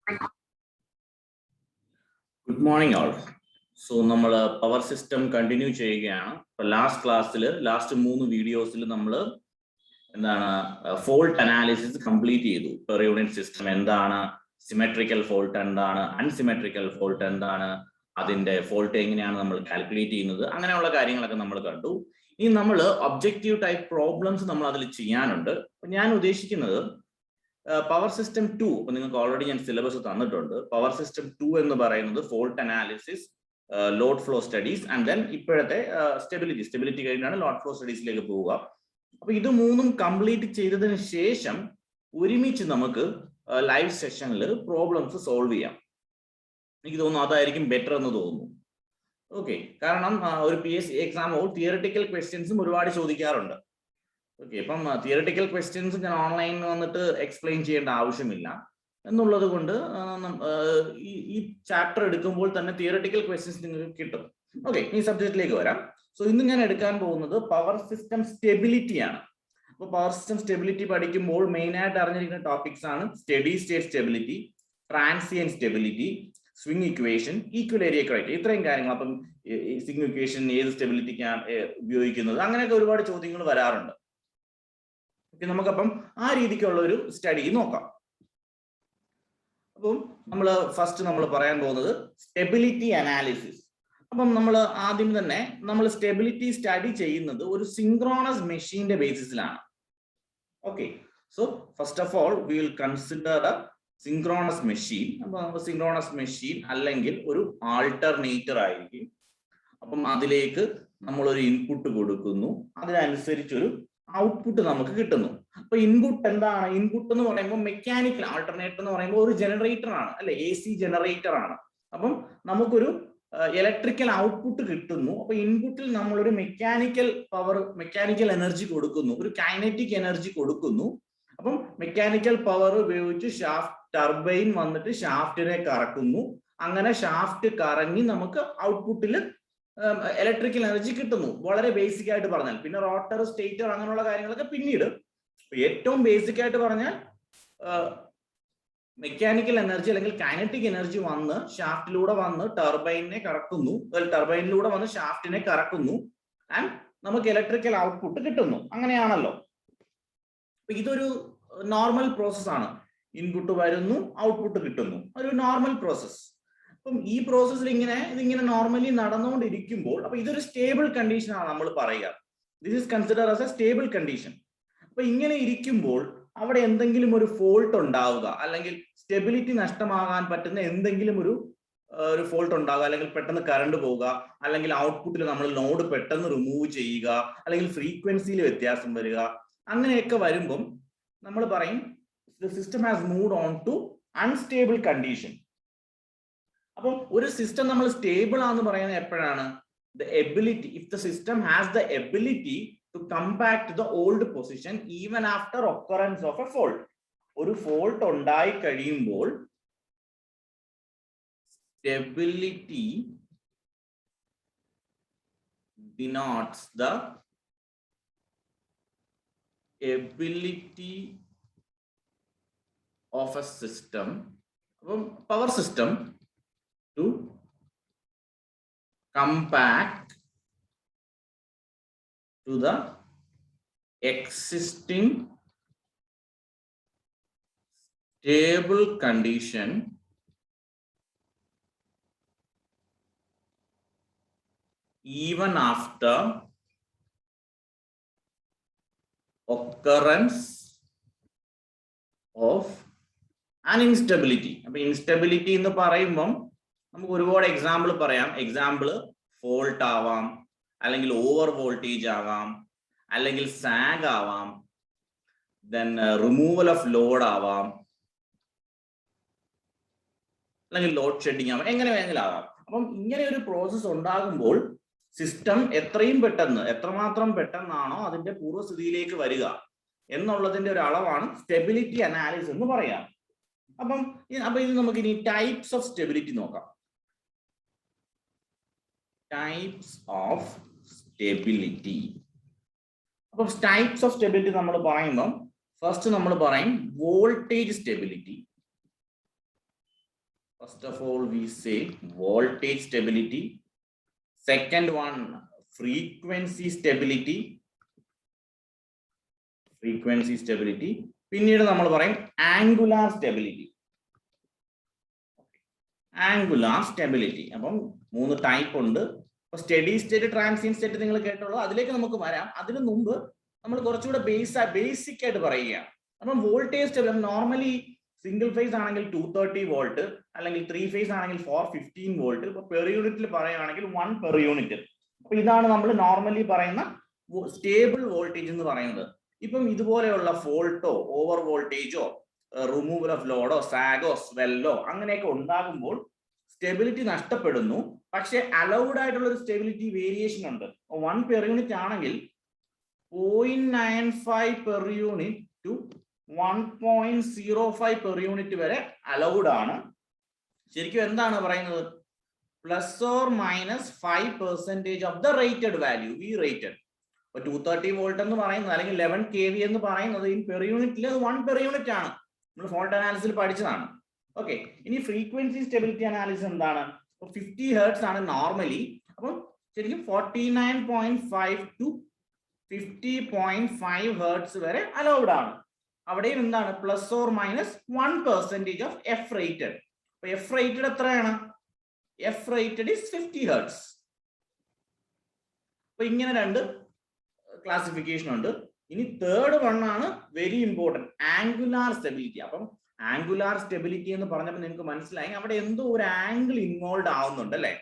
Good morning all. So നമ്മൾ power system continue ചെയ്യുകയാണ്. Last ക്ലാസ്സിൽ ലാസ്റ്റ് 3 വീഡിയോസിൽ നമ്മൾ എന്താണ് ഫോൾട്ട് അനാലിസിസ് കംപ്ലീറ്റ് ചെയ്തു. പെർ യൂണിറ്റ് സിസ്റ്റം എന്താണ്, സിമെട്രിക്കൽ ഫോൾട്ട് എന്താണ്, അൺസിമെട്രിക്കൽ ഫോൾട്ട് എന്താണ്, അതിന്റെ ഫോൾട്ട് എങ്ങനെയാണ് നമ്മൾ കാൽക്കുലേറ്റ് ചെയ്യുന്നത്, അങ്ങനെയുള്ള കാര്യങ്ങളൊക്കെ നമ്മൾ കണ്ടു. ഇനി നമ്മൾ ഒബ്ജക്റ്റീവ് ടൈപ്പ് പ്രോബ്ലംസ് നമ്മൾ അതിൽ ചെയ്യാനുണ്ട്. ഞാൻ ഉദ്ദേശിക്കുന്നത് പവർ സിസ്റ്റം 2, അപ്പൊ നിങ്ങൾക്ക് ഓൾറെഡി ഞാൻ സിലബസ് തന്നിട്ടുണ്ട്. പവർ സിസ്റ്റം 2 എന്ന് പറയുന്നത് fault analysis, load flow studies and then ഇപ്പോഴത്തെ സ്റ്റെബിലിറ്റി കഴിഞ്ഞാണ് ലോഡ് ഫ്ലോ സ്റ്റഡീസിലേക്ക് പോവുക. അപ്പൊ ഇത് മൂന്നും കംപ്ലീറ്റ് ചെയ്തതിന് ശേഷം ഒരുമിച്ച് നമുക്ക് ലൈവ് സെഷനിൽ പ്രോബ്ലംസ് സോൾവ് ചെയ്യാം. എനിക്ക് തോന്നുന്നു അതായിരിക്കും ബെറ്റർ എന്ന് തോന്നുന്നു. ഓക്കെ, കാരണം ഒരു PSC എക്സാമോ തിയറിറ്റിക്കൽ ക്വസ്റ്റ്യൻസും ഒരുപാട് ചോദിക്കാറുണ്ട്. ഓക്കെ, ഇപ്പം തിയറിറ്റിക്കൽ ക്വസ്റ്റ്യൻസ് ഞാൻ ഓൺലൈനിൽ വന്നിട്ട് എക്സ്പ്ലെയിൻ ചെയ്യേണ്ട ആവശ്യമില്ല എന്നുള്ളത് കൊണ്ട് ഈ ചാപ്റ്റർ എടുക്കുമ്പോൾ തന്നെ തിയറിറ്റിക്കൽ ക്വസ്റ്റ്യൻസ് നിങ്ങൾക്ക് കിട്ടും. ഓക്കെ, ഈ സബ്ജക്റ്റിലേക്ക് വരാം. സോ ഇന്ന് ഞാൻ എടുക്കാൻ പോകുന്നത് പവർ സിസ്റ്റം സ്റ്റെബിലിറ്റി ആണ്. അപ്പോൾ പവർ സിസ്റ്റം സ്റ്റെബിലിറ്റി പഠിക്കുമ്പോൾ മെയിൻ ആയിട്ട് അറിഞ്ഞിരിക്കുന്ന ടോപ്പിക്സ് ആണ് steady state stability, transient stability, swing equation, equal area criteria, ഇത്രയും കാര്യങ്ങൾ. അപ്പം സ്വിംഗ് ഇക്വേഷൻ ഏത് സ്റ്റെബിലിറ്റിക്കാണ് ഉപയോഗിക്കുന്നത്, അങ്ങനെയൊക്കെ ഒരുപാട് ചോദ്യങ്ങൾ വരാറുണ്ട്. നമുക്കപ്പം ആ രീതിക്കുള്ള ഒരു സ്റ്റഡി നോക്കാം. അപ്പം നമ്മൾ പറയാൻ പോകുന്നത് സ്റ്റെബിലിറ്റി അനാലിസിസ്. അപ്പം നമ്മൾ ആദ്യം തന്നെ നമ്മൾ സ്റ്റെബിലിറ്റി സ്റ്റഡി ചെയ്യുന്നത് ഒരു സിങ്ക്രോണസ് മെഷീന്റെ ബേസിസിലാണ്. Okay, so first of all we will consider the synchronous machine. അപ്പൊ സിങ്ക്രോണസ് മെഷീൻ അല്ലെങ്കിൽ ഒരു ആൾട്ടർനേറ്റർ ആയിരിക്കും. അപ്പം അതിലേക്ക് നമ്മൾ ഒരു ഇൻപുട്ട് കൊടുക്കുന്നു, അതിനനുസരിച്ചൊരു ഔട്ട്പുട്ട് നമുക്ക് കിട്ടുന്നു. അപ്പൊ ഇൻപുട്ട് എന്താണ്? ഇൻപുട്ട് എന്ന് പറയുമ്പോൾ മെക്കാനിക്കൽ ആൾട്ടർനേറ്റർ എന്ന് പറയുമ്പോൾ ഒരു ജനറേറ്റർ ആണ്, അല്ലെ, AC ജനറേറ്റർ ആണ്. അപ്പം നമുക്കൊരു ഇലക്ട്രിക്കൽ ഔട്ട്പുട്ട് കിട്ടുന്നു. അപ്പൊ ഇൻപുട്ടിൽ നമ്മളൊരു മെക്കാനിക്കൽ എനർജി കൊടുക്കുന്നു, ഒരു കൈനറ്റിക് എനർജി കൊടുക്കുന്നു. അപ്പം മെക്കാനിക്കൽ പവർ ഉപയോഗിച്ച് ടർബൈൻ വന്നിട്ട് ഷാഫ്റ്റിനെ കറക്കുന്നു. അങ്ങനെ ഷാഫ്റ്റ് കറങ്ങി നമുക്ക് ഔട്ട്പുട്ടിൽ ഇലക്ട്രിക്കൽ എനർജി കിട്ടുന്നു. വളരെ ബേസിക് ആയിട്ട് പറഞ്ഞാൽ. പിന്നെ റോട്ടർ, സ്റ്റേറ്റർ, അങ്ങനെയുള്ള കാര്യങ്ങളൊക്കെ പിന്നീട്. ഏറ്റവും ബേസിക് ആയിട്ട് പറഞ്ഞാൽ മെക്കാനിക്കൽ എനർജി അല്ലെങ്കിൽ കൈനറ്റിക് എനർജി വന്ന് ഷാഫ്റ്റിലൂടെ വന്ന് ടർബൈനെ കറക്കുന്നു, ടർബൈനിലൂടെ വന്ന് ഷാഫ്റ്റിനെ കറക്കുന്നു, ആൻഡ് നമുക്ക് ഇലക്ട്രിക്കൽ ഔട്ട്പുട്ട് കിട്ടുന്നു. അങ്ങനെയാണല്ലോ. അപ്പൊ ഇതൊരു നോർമൽ പ്രോസസ് ആണ്. ഇൻപുട്ട് വരുന്നു, ഔട്ട്പുട്ട് കിട്ടുന്നു, ഒരു നോർമൽ പ്രോസസ്. അപ്പം ഈ പ്രോസസ്സിൽ ഇതിങ്ങനെ നോർമലി നടന്നുകൊണ്ടിരിക്കുമ്പോൾ അപ്പൊ ഇതൊരു സ്റ്റേബിൾ കണ്ടീഷൻ ആണ് നമ്മൾ പറയുക. This is consider as A stable condition. അപ്പൊ ഇങ്ങനെ ഇരിക്കുമ്പോൾ അവിടെ എന്തെങ്കിലും ഒരു ഫോൾട്ട് ഉണ്ടാവുക, അല്ലെങ്കിൽ സ്റ്റെബിലിറ്റി നഷ്ടമാകാൻ പറ്റുന്ന എന്തെങ്കിലും ഒരു ഫോൾട്ട് ഉണ്ടാവുക, അല്ലെങ്കിൽ പെട്ടെന്ന് കറണ്ട് പോവുക, അല്ലെങ്കിൽ ഔട്ട്പുട്ടിൽ നമ്മൾ നോഡ് പെട്ടെന്ന് റിമൂവ് ചെയ്യുക, അല്ലെങ്കിൽ ഫ്രീക്വൻസിയിൽ വ്യത്യാസം വരിക, അങ്ങനെയൊക്കെ വരുമ്പം നമ്മൾ പറയും the system has moved on to unstable condition. അപ്പം ഒരു സിസ്റ്റം നമ്മൾ സ്റ്റേബിൾ ആണെന്ന് പറയുന്നത് എപ്പോഴാണ്? The ability, if the system has the ability to come back to the old position even after occurrence of a fault. ഒരു fault ഉണ്ടായി കഴിയുമ്പോൾ stability denotes the ability of a system, power system, to come back to the existing stable condition even after occurrence of an instability. അപ്പൊ instability എന്ന് പറയുമ്പം നമുക്ക് ഒരുപാട് example പറയാം. Example fault ആവാം, അല്ലെങ്കിൽ ഓവർ വോൾട്ടേജ് ആവാം, അല്ലെങ്കിൽ സാഗ് ആവാം, ദെൻ റിമൂവൽ ഓഫ് ലോഡ് ആവാം, അല്ലെങ്കിൽ ലോഡ് ഷെഡിങ് ആവാം, എങ്ങനെ വേണമെങ്കിലും ആവാം. അപ്പം ഇങ്ങനെ ഒരു പ്രോസസ് ഉണ്ടാകുമ്പോൾ സിസ്റ്റം എത്രമാത്രം പെട്ടെന്നാണോ അതിന്റെ പൂർവ്വസ്ഥിതിയിലേക്ക് വരിക എന്നുള്ളതിന്റെ ഒരു അളവാണ് സ്റ്റെബിലിറ്റി അനാലിസിസ് എന്ന് പറയാം. അപ്പം ഇത് നമുക്ക് ഇനി ടൈപ്സ് ഓഫ് സ്റ്റെബിലിറ്റി നോക്കാം. Types of stability. അപ്പോൾ ടൈപ്സ് ഓഫ് സ്റ്റെബിലിറ്റി നമ്മൾ പറയുമ്പോൾ ഫസ്റ്റ് നമ്മൾ പറയും voltage stability, First of all, we say voltage stability. Second one, frequency stability. Frequency stability. പിന്നീട് നമ്മൾ പറയും angular stability. Angular stability. അപ്പം 3 ടൈപ്പ് ഉണ്ട്. സ്റ്റഡി സ്റ്റേറ്റ്, ട്രാൻസിയന്റ് സ്റ്റേറ്റ് നിങ്ങൾ കേട്ടുള്ളൂ. അതിലേക്ക് നമുക്ക് വരാം. അതിനു മുമ്പ് നമ്മൾ കുറച്ചുകൂടെ ബേസിക് ആയിട്ട് പറയുകയാണ്. അപ്പം voltage stability normally single phase ആണെങ്കിൽ 230 വോൾട്ട്, അല്ലെങ്കിൽ 3 ഫേസ് ആണെങ്കിൽ 415 വോൾട്ട്. ഇപ്പൊ പെർ യൂണിറ്റിൽ പറയുകയാണെങ്കിൽ 1 പെർ യൂണിറ്റ്. അപ്പൊ ഇതാണ് നമ്മൾ നോർമലി പറയുന്ന സ്റ്റേബിൾ വോൾട്ടേജ് എന്ന് പറയുന്നത്. ഇപ്പം ഇതുപോലെയുള്ള ഫോൾട്ടോ ഓവർ വോൾട്ടേജോ റിമൂവൽ ഓഫ് ലോഡോ സാഗോ സ്വെല്ലോ അങ്ങനെയൊക്കെ ഉണ്ടാകുമ്പോൾ സ്റ്റെബിലിറ്റി നഷ്ടപ്പെടുന്നു. പക്ഷെ അലൗഡ് ആയിട്ടുള്ള ഒരു സ്റ്റെബിലിറ്റി വേരിയേഷൻ ഉണ്ട്. 1 പെർ യൂണിറ്റ് ആണെങ്കിൽ 0.95 per unit to 1.05 per unit വരെ അലൗഡ് ആണ്. ശരിക്കും എന്താണ് പറയുന്നത്? Plus or minus 5% of the rated value V rated. ഇപ്പൊ 230 വോൾട്ട് എന്ന് പറയുന്നത് അല്ലെങ്കിൽ 11 kV എന്ന് പറയുന്നത് ഈ പെർ യൂണിറ്റിൽ 1 പെർ യൂണിറ്റ് ആണ്. നമ്മൾ ഫോൾട്ട് അനാലിസിൽ പഠിച്ചതാണ്. ഓക്കെ, ഇനി ഫ്രീക്വൻസി സ്റ്റെബിലിറ്റി അനാലിസിസ് എന്താണ്? 50 ഹെർട്സ് ആണ് നോർമലി. അപ്പം ശരിക്കും 49.5 ടു 50.5 ഹെർട്സ് വരെ അലൗഡ് ആണ്. അവിടെയും എന്താണ്? Plus or minus 1% of F rated. അപ്പൊ എഫ് റേറ്റഡ് എത്രയാണ്? F rated is 50 hertz. അപ്പൊ ഇങ്ങനെ 2 ക്ലാസിഫിക്കേഷൻ ഉണ്ട്. ഇനി തേർഡ് വൺ ആണ് വെരി ഇമ്പോർട്ടന്റ്, ആംഗുലാർ സ്റ്റെബിലിറ്റി. അപ്പം ആംഗുലാർ സ്റ്റെബിലിറ്റി എന്ന് പറഞ്ഞപ്പോൾ നിങ്ങൾക്ക് മനസ്സിലായി അവിടെ എന്തോ ഒരു ആംഗിൾ ഇൻവോൾവ് ആവുന്നുണ്ട് അല്ലെ?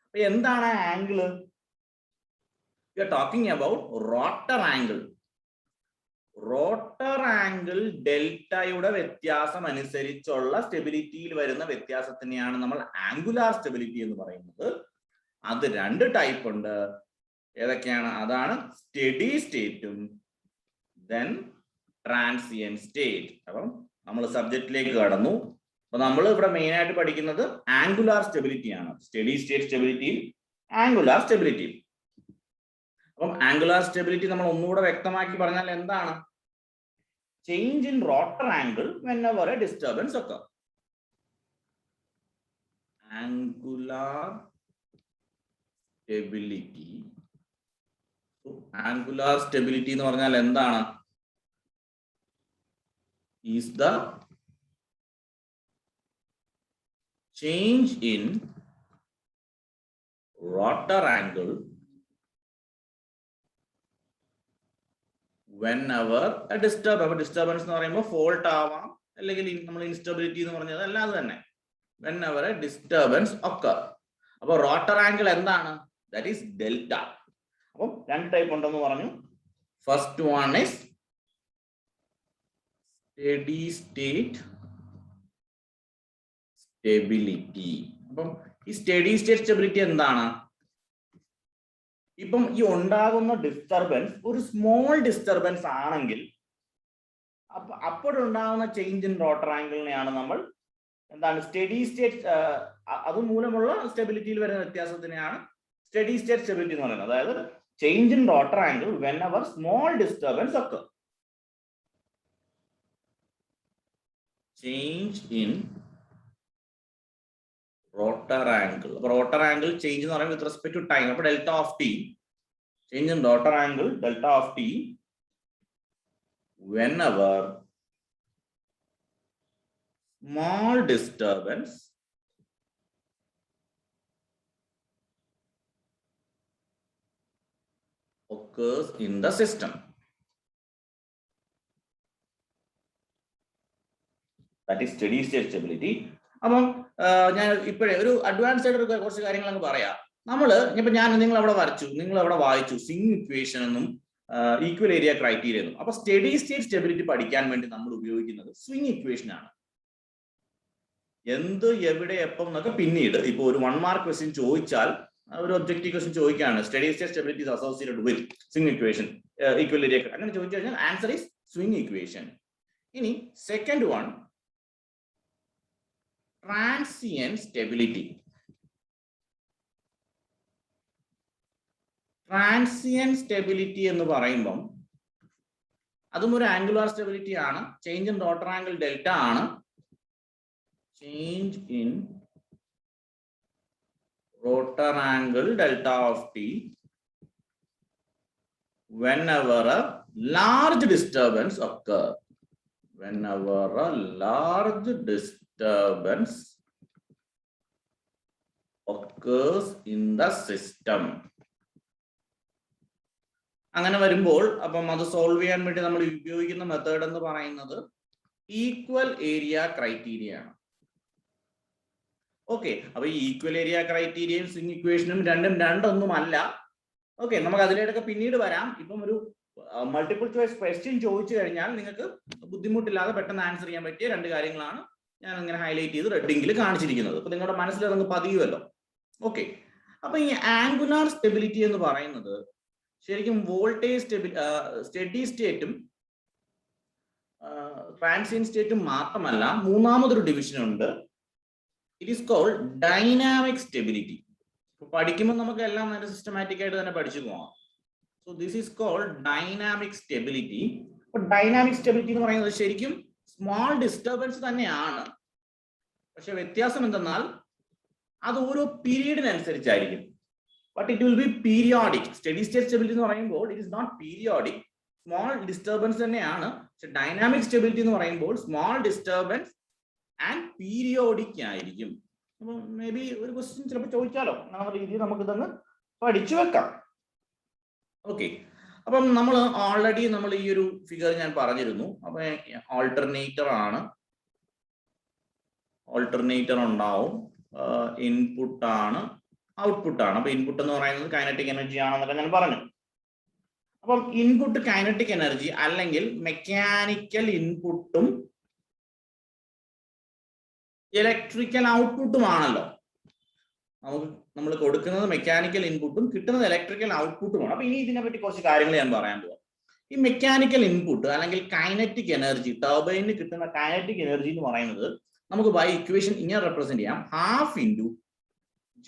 അപ്പൊ എന്താണ് angle? We are talking about rotor angle. Rotor angle ഡെൽറ്റയുടെ വ്യത്യാസം അനുസരിച്ചുള്ള സ്റ്റെബിലിറ്റിയിൽ വരുന്ന വ്യത്യാസത്തിനെയാണ് നമ്മൾ ആംഗുലാർ സ്റ്റെബിലിറ്റി എന്ന് പറയുന്നത്. അത് 2 ടൈപ്പ് ഉണ്ട്. ഏതൊക്കെയാണ്? അതാണ് സ്റ്റഡി സ്റ്റേറ്റും ദെൻ ട്രാൻസിയന്റ് സ്റ്റേറ്റ്. അപ്പം നമ്മൾ സബ്ജക്റ്റിലേക്ക് കടന്നു. അപ്പൊ നമ്മൾ ഇവിടെ മെയിൻ ആയിട്ട് പഠിക്കുന്നത് ആംഗുലാർ സ്റ്റെബിലിറ്റി ആണ്. സ്റ്റഡി സ്റ്റേറ്റ് സ്റ്റെബിലിറ്റിയും ആംഗുലാർ സ്റ്റെബിലിറ്റിയും. അപ്പം ആംഗുലാർ സ്റ്റെബിലിറ്റി നമ്മൾ ഒന്നുകൂടെ വ്യക്തമാക്കി പറഞ്ഞാൽ എന്താണ്? Change in rotor angle whenever a disturbance occur. Angular സ്റ്റെബിലിറ്റി. ആംഗുലാർ സ്റ്റെബിലിറ്റി എന്ന് പറഞ്ഞാൽ എന്താണ്? Is the change in rotor angle whenever a disturbance എന്ന് പറയുമ്പോൾ ഫോൾട്ട് ആവാം, അല്ലെങ്കിൽ നമ്മൾ ഇൻസ്റ്റബിലിറ്റി എന്ന് പറഞ്ഞത് അല്ലാതെ തന്നെ whenever a disturbance occur. അപ്പൊ റോട്ടർ ആംഗിൾ എന്താണ്? That is delta. അപ്പം 2 ടൈപ്പ് ഉണ്ടെന്ന് പറഞ്ഞു. First one is study state stability. അപ്പം ഈ സ്റ്റഡി സ്റ്റേറ്റ് സ്റ്റെബിലിറ്റി എന്താണ്? ഇപ്പം ഈ ഉണ്ടാകുന്ന ഡിസ്റ്റർബൻസ് ഒരു സ്മോൾ ഡിസ്റ്റർബൻസ് ആണെങ്കിൽ അപ്പോഴുണ്ടാകുന്ന ചേഞ്ച് ഇൻ റോട്ടർ ആംഗിളിനെയാണ് നമ്മൾ എന്താണ് സ്റ്റഡി സ്റ്റേറ്റ്, അതുമൂലമുള്ള സ്റ്റെബിലിറ്റിയിൽ വരുന്ന വ്യത്യാസത്തിനെയാണ് സ്റ്റഡി സ്റ്റേറ്റ് സ്റ്റെബിലിറ്റി എന്ന് പറയുന്നത്. അതായത് change in rotor angle whenever small disturbance occur. Change in rotor angle. അപ്പൊ റോട്ടർ ആംഗിൾ ചേഞ്ച് എന്ന് പറയുമ്പോൾ വിത്ത് റെസ്പെക്ട് ടു ടൈം. അപ്പൊ delta of T, change in rotor angle delta of T whenever small disturbance occurs in the system. That is steady state stability. അപ്പം ഞാൻ ഇപ്പോഴേ ഒരു advance ആയിട്ട് കുറച്ച് കാര്യങ്ങൾ അങ്ങ് പറയാം. ഇപ്പൊ നിങ്ങൾ അവിടെ വരച്ചു, നിങ്ങൾ അവിടെ വായിച്ചു സ്വിംഗ് ഇക്വേഷൻ എന്നും ഈക്വൽ ഏരിയ ക്രൈറ്റീരിയ എന്നും. അപ്പൊ സ്റ്റഡി സ്റ്റേറ്റ് സ്റ്റെബിലിറ്റി പഠിക്കാൻ വേണ്ടി നമ്മൾ ഉപയോഗിക്കുന്നത് സ്വിംഗ് ഇക്വേഷൻ ആണ്. എന്ത്, എവിടെ, എപ്പം എന്നൊക്കെ പിന്നീട് ഇപ്പൊ ഒരു 1 മാർക്ക് ക്വസ്റ്റ്യൻ ചോദിച്ചാൽ, ഒരു ഒബ്ജക്റ്റീവ് ക്വസ്റ്റ്യൻ ചോദിക്കുകയാണ് steady state stability is associated with swing equation, equal area, അങ്ങനെ ചോദിച്ചു കഴിഞ്ഞാൽ ആൻസർ ഈസ് സ്വിംഗ് ഇക്വേഷൻ. ഇനി second one, transient stability. Transient stability എന്ന് പറയുമ്പം അതും ഒരു ആംഗുലാർ സ്റ്റെബിലിറ്റി ആണ്. Change in rotor angle delta ആണ്. Change in rotor angle delta of t whenever a large disturbance occurs. Whenever a large disturbance occurs in the system. അങ്ങനെ വരുമ്പോൾ അപ്പം അത് സോൾവ് ചെയ്യാൻ വേണ്ടി നമ്മൾ ഉപയോഗിക്കുന്ന മെത്തേഡ് എന്ന് പറയുന്നത് ഈക്വൽ ഏരിയ ക്രൈറ്റീരിയ ആണ്. ഓക്കെ, അപ്പൊ ഈ ഈക്വൽ ഏരിയ ക്രൈറ്റീരിയയും സ്വിംഗ് ഇക്വേഷനും രണ്ടൊന്നുമല്ല. ഓക്കെ, നമുക്ക് അതിലേക്കൊക്കെ പിന്നീട് വരാം. ഇപ്പം ഒരു മൾട്ടിപ്പിൾ ചോയ്സ് ക്വസ്റ്റ്യൻ ചോദിച്ചു കഴിഞ്ഞാൽ നിങ്ങൾക്ക് ബുദ്ധിമുട്ടില്ലാതെ പെട്ടെന്ന് ആൻസർ ചെയ്യാൻ പറ്റിയ രണ്ട് കാര്യങ്ങളാണ് ഞാൻ ഇങ്ങനെ ഹൈലൈറ്റ് ചെയ്ത് റെഡിങ്ങിൽ കാണിച്ചിരിക്കുന്നത്. അപ്പൊ നിങ്ങളുടെ മനസ്സിൽ അതങ്ങ് പതിയുമല്ലോ. ഓക്കെ, അപ്പൊ ഈ ആംഗുലാർ സ്റ്റെബിലിറ്റി എന്ന് പറയുന്നത് ശരിക്കും വോൾട്ടേജ് സ്റ്റഡി സ്റ്റേറ്റും ട്രാൻസിയന്റ് സ്റ്റേറ്റും മാത്രമല്ല, മൂന്നാമതൊരു ഡിവിഷൻ ഉണ്ട്. It is called dynamic stability. പഠിക്കുമ്പോൾ നമുക്ക് എല്ലാം നല്ല സിസ്റ്റമാറ്റിക് ആയിട്ട് തന്നെ പഠിച്ചു പോകാം. So this is called dynamic stability. അപ്പൊ ഡൈനാമിക് സ്റ്റെബിലിറ്റി എന്ന് പറയുന്നത് ശരിക്കും സ്മോൾ ഡിസ്റ്റർബൻസ് തന്നെയാണ്. പക്ഷെ വ്യത്യാസം എന്തെന്നാൽ അത് ഓരോ പീരീഡിനനുസരിച്ചായിരിക്കും. But it will be periodic. Steady state stability എന്ന് പറയുമ്പോൾ it is not periodic, small disturbance തന്നെയാണ്. പക്ഷെ ഡൈനാമിക് സ്റ്റെബിലിറ്റി എന്ന് പറയുമ്പോൾ സ്മോൾ ഡിസ്റ്റർബൻസ് ആൻഡ് പീരിയോഡിക് ആയിരിക്കും. അപ്പൊ മേ ബി ഒരു ക്വസ്റ്റ്യൻ ചിലപ്പോൾ ചോദിച്ചാലോ, അങ്ങനെ രീതിയിൽ നമുക്ക് ഇതൊന്ന് പഠിച്ചു വെക്കാം. ഓക്കെ, അപ്പം നമ്മൾ ഓൾറെഡി ഈ ഒരു ഫിഗർ ഞാൻ പറഞ്ഞിരുന്നു. അപ്പൊ ഓൾട്ടർനേറ്റർ ആണ്, ഓൾട്ടർനേറ്റർ ഉണ്ടാവും, ഇൻപുട്ട് ആണ്, ഔട്ട്പുട്ട് ആണ്. അപ്പൊ ഇൻപുട്ട് എന്ന് പറയുന്നത് കൈനറ്റിക് എനർജി ആണെന്നൊക്കെ ഞാൻ പറഞ്ഞു. അപ്പം ഇൻപുട്ട് കൈനറ്റിക് എനർജി അല്ലെങ്കിൽ മെക്കാനിക്കൽ ഇൻപുട്ടും ഇലക്ട്രിക്കൽ ഔട്ട്പുട്ടും ആണല്ലോ. നമ്മൾ കൊടുക്കുന്നത് മെക്കാനിക്കൽ ഇൻപുട്ടും കിട്ടുന്നത് ഇലക്ട്രിക്കൽ ഔട്ട്പുട്ടുമാണ്. അപ്പൊ ഇനി ഇതിനെപ്പറ്റി കുറച്ച് കാര്യങ്ങൾ ഞാൻ പറയാൻ പോവാം. ഈ മെക്കാനിക്കൽ ഇൻപുട്ട് അല്ലെങ്കിൽ കൈനറ്റിക് എനർജി, ടർബൈനിന് കിട്ടുന്ന കൈനറ്റിക് എനർജി എന്ന് പറയുന്നത് നമുക്ക് ബൈ ഇക്വേഷൻ ഇങ്ങനെ റെപ്രസെന്റ് ചെയ്യാം: half into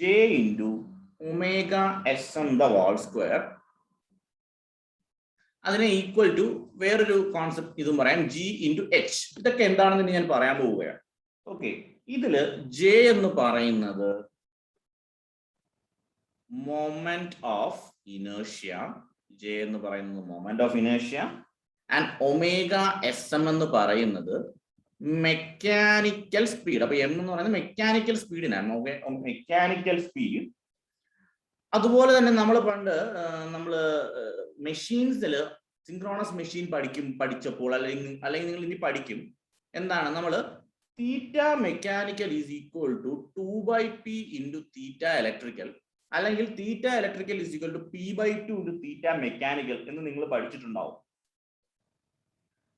J into omega S M the whole square. അതിനെ ഈക്വൽ ടു വേറൊരു കോൺസെപ്റ്റ് ഇതും പറയാം, ജി ഇൻറ്റു എച്ച്. ഇതൊക്കെ എന്താണെന്ന് ഞാൻ പറയാൻ പോവുകയാണ്. ഓക്കെ, ഇതില് ജെ എന്ന് പറയുന്നത് മൊമെന്റ് ഓഫ് ഇനേർഷ്യ, ജെ എന്ന് പറയുന്നത് moment of inertia, and omega S M എന്ന് പറയുന്നത് മെക്കാനിക്കൽ സ്പീഡ്. അപ്പൊ എം എന്ന് പറയുന്നത് മെക്കാനിക്കൽ സ്പീഡിനാണ്, മെക്കാനിക്കൽ സ്പീഡ്. അതുപോലെ തന്നെ നമ്മൾ പണ്ട് മെഷീൻസിൽ സിൻക്രോണസ് മെഷീൻ പഠിച്ചപ്പോൾ അല്ലെങ്കിൽ നിങ്ങൾ ഇനി പഠിക്കും, എന്താണ് നമ്മൾ theta mechanical is equal to 2/p into theta electrical, അല്ലെങ്കിൽ theta electrical is equal to p/2 into theta mechanical എന്ന് നിങ്ങൾ പഠിച്ചിട്ടുണ്ടാവും.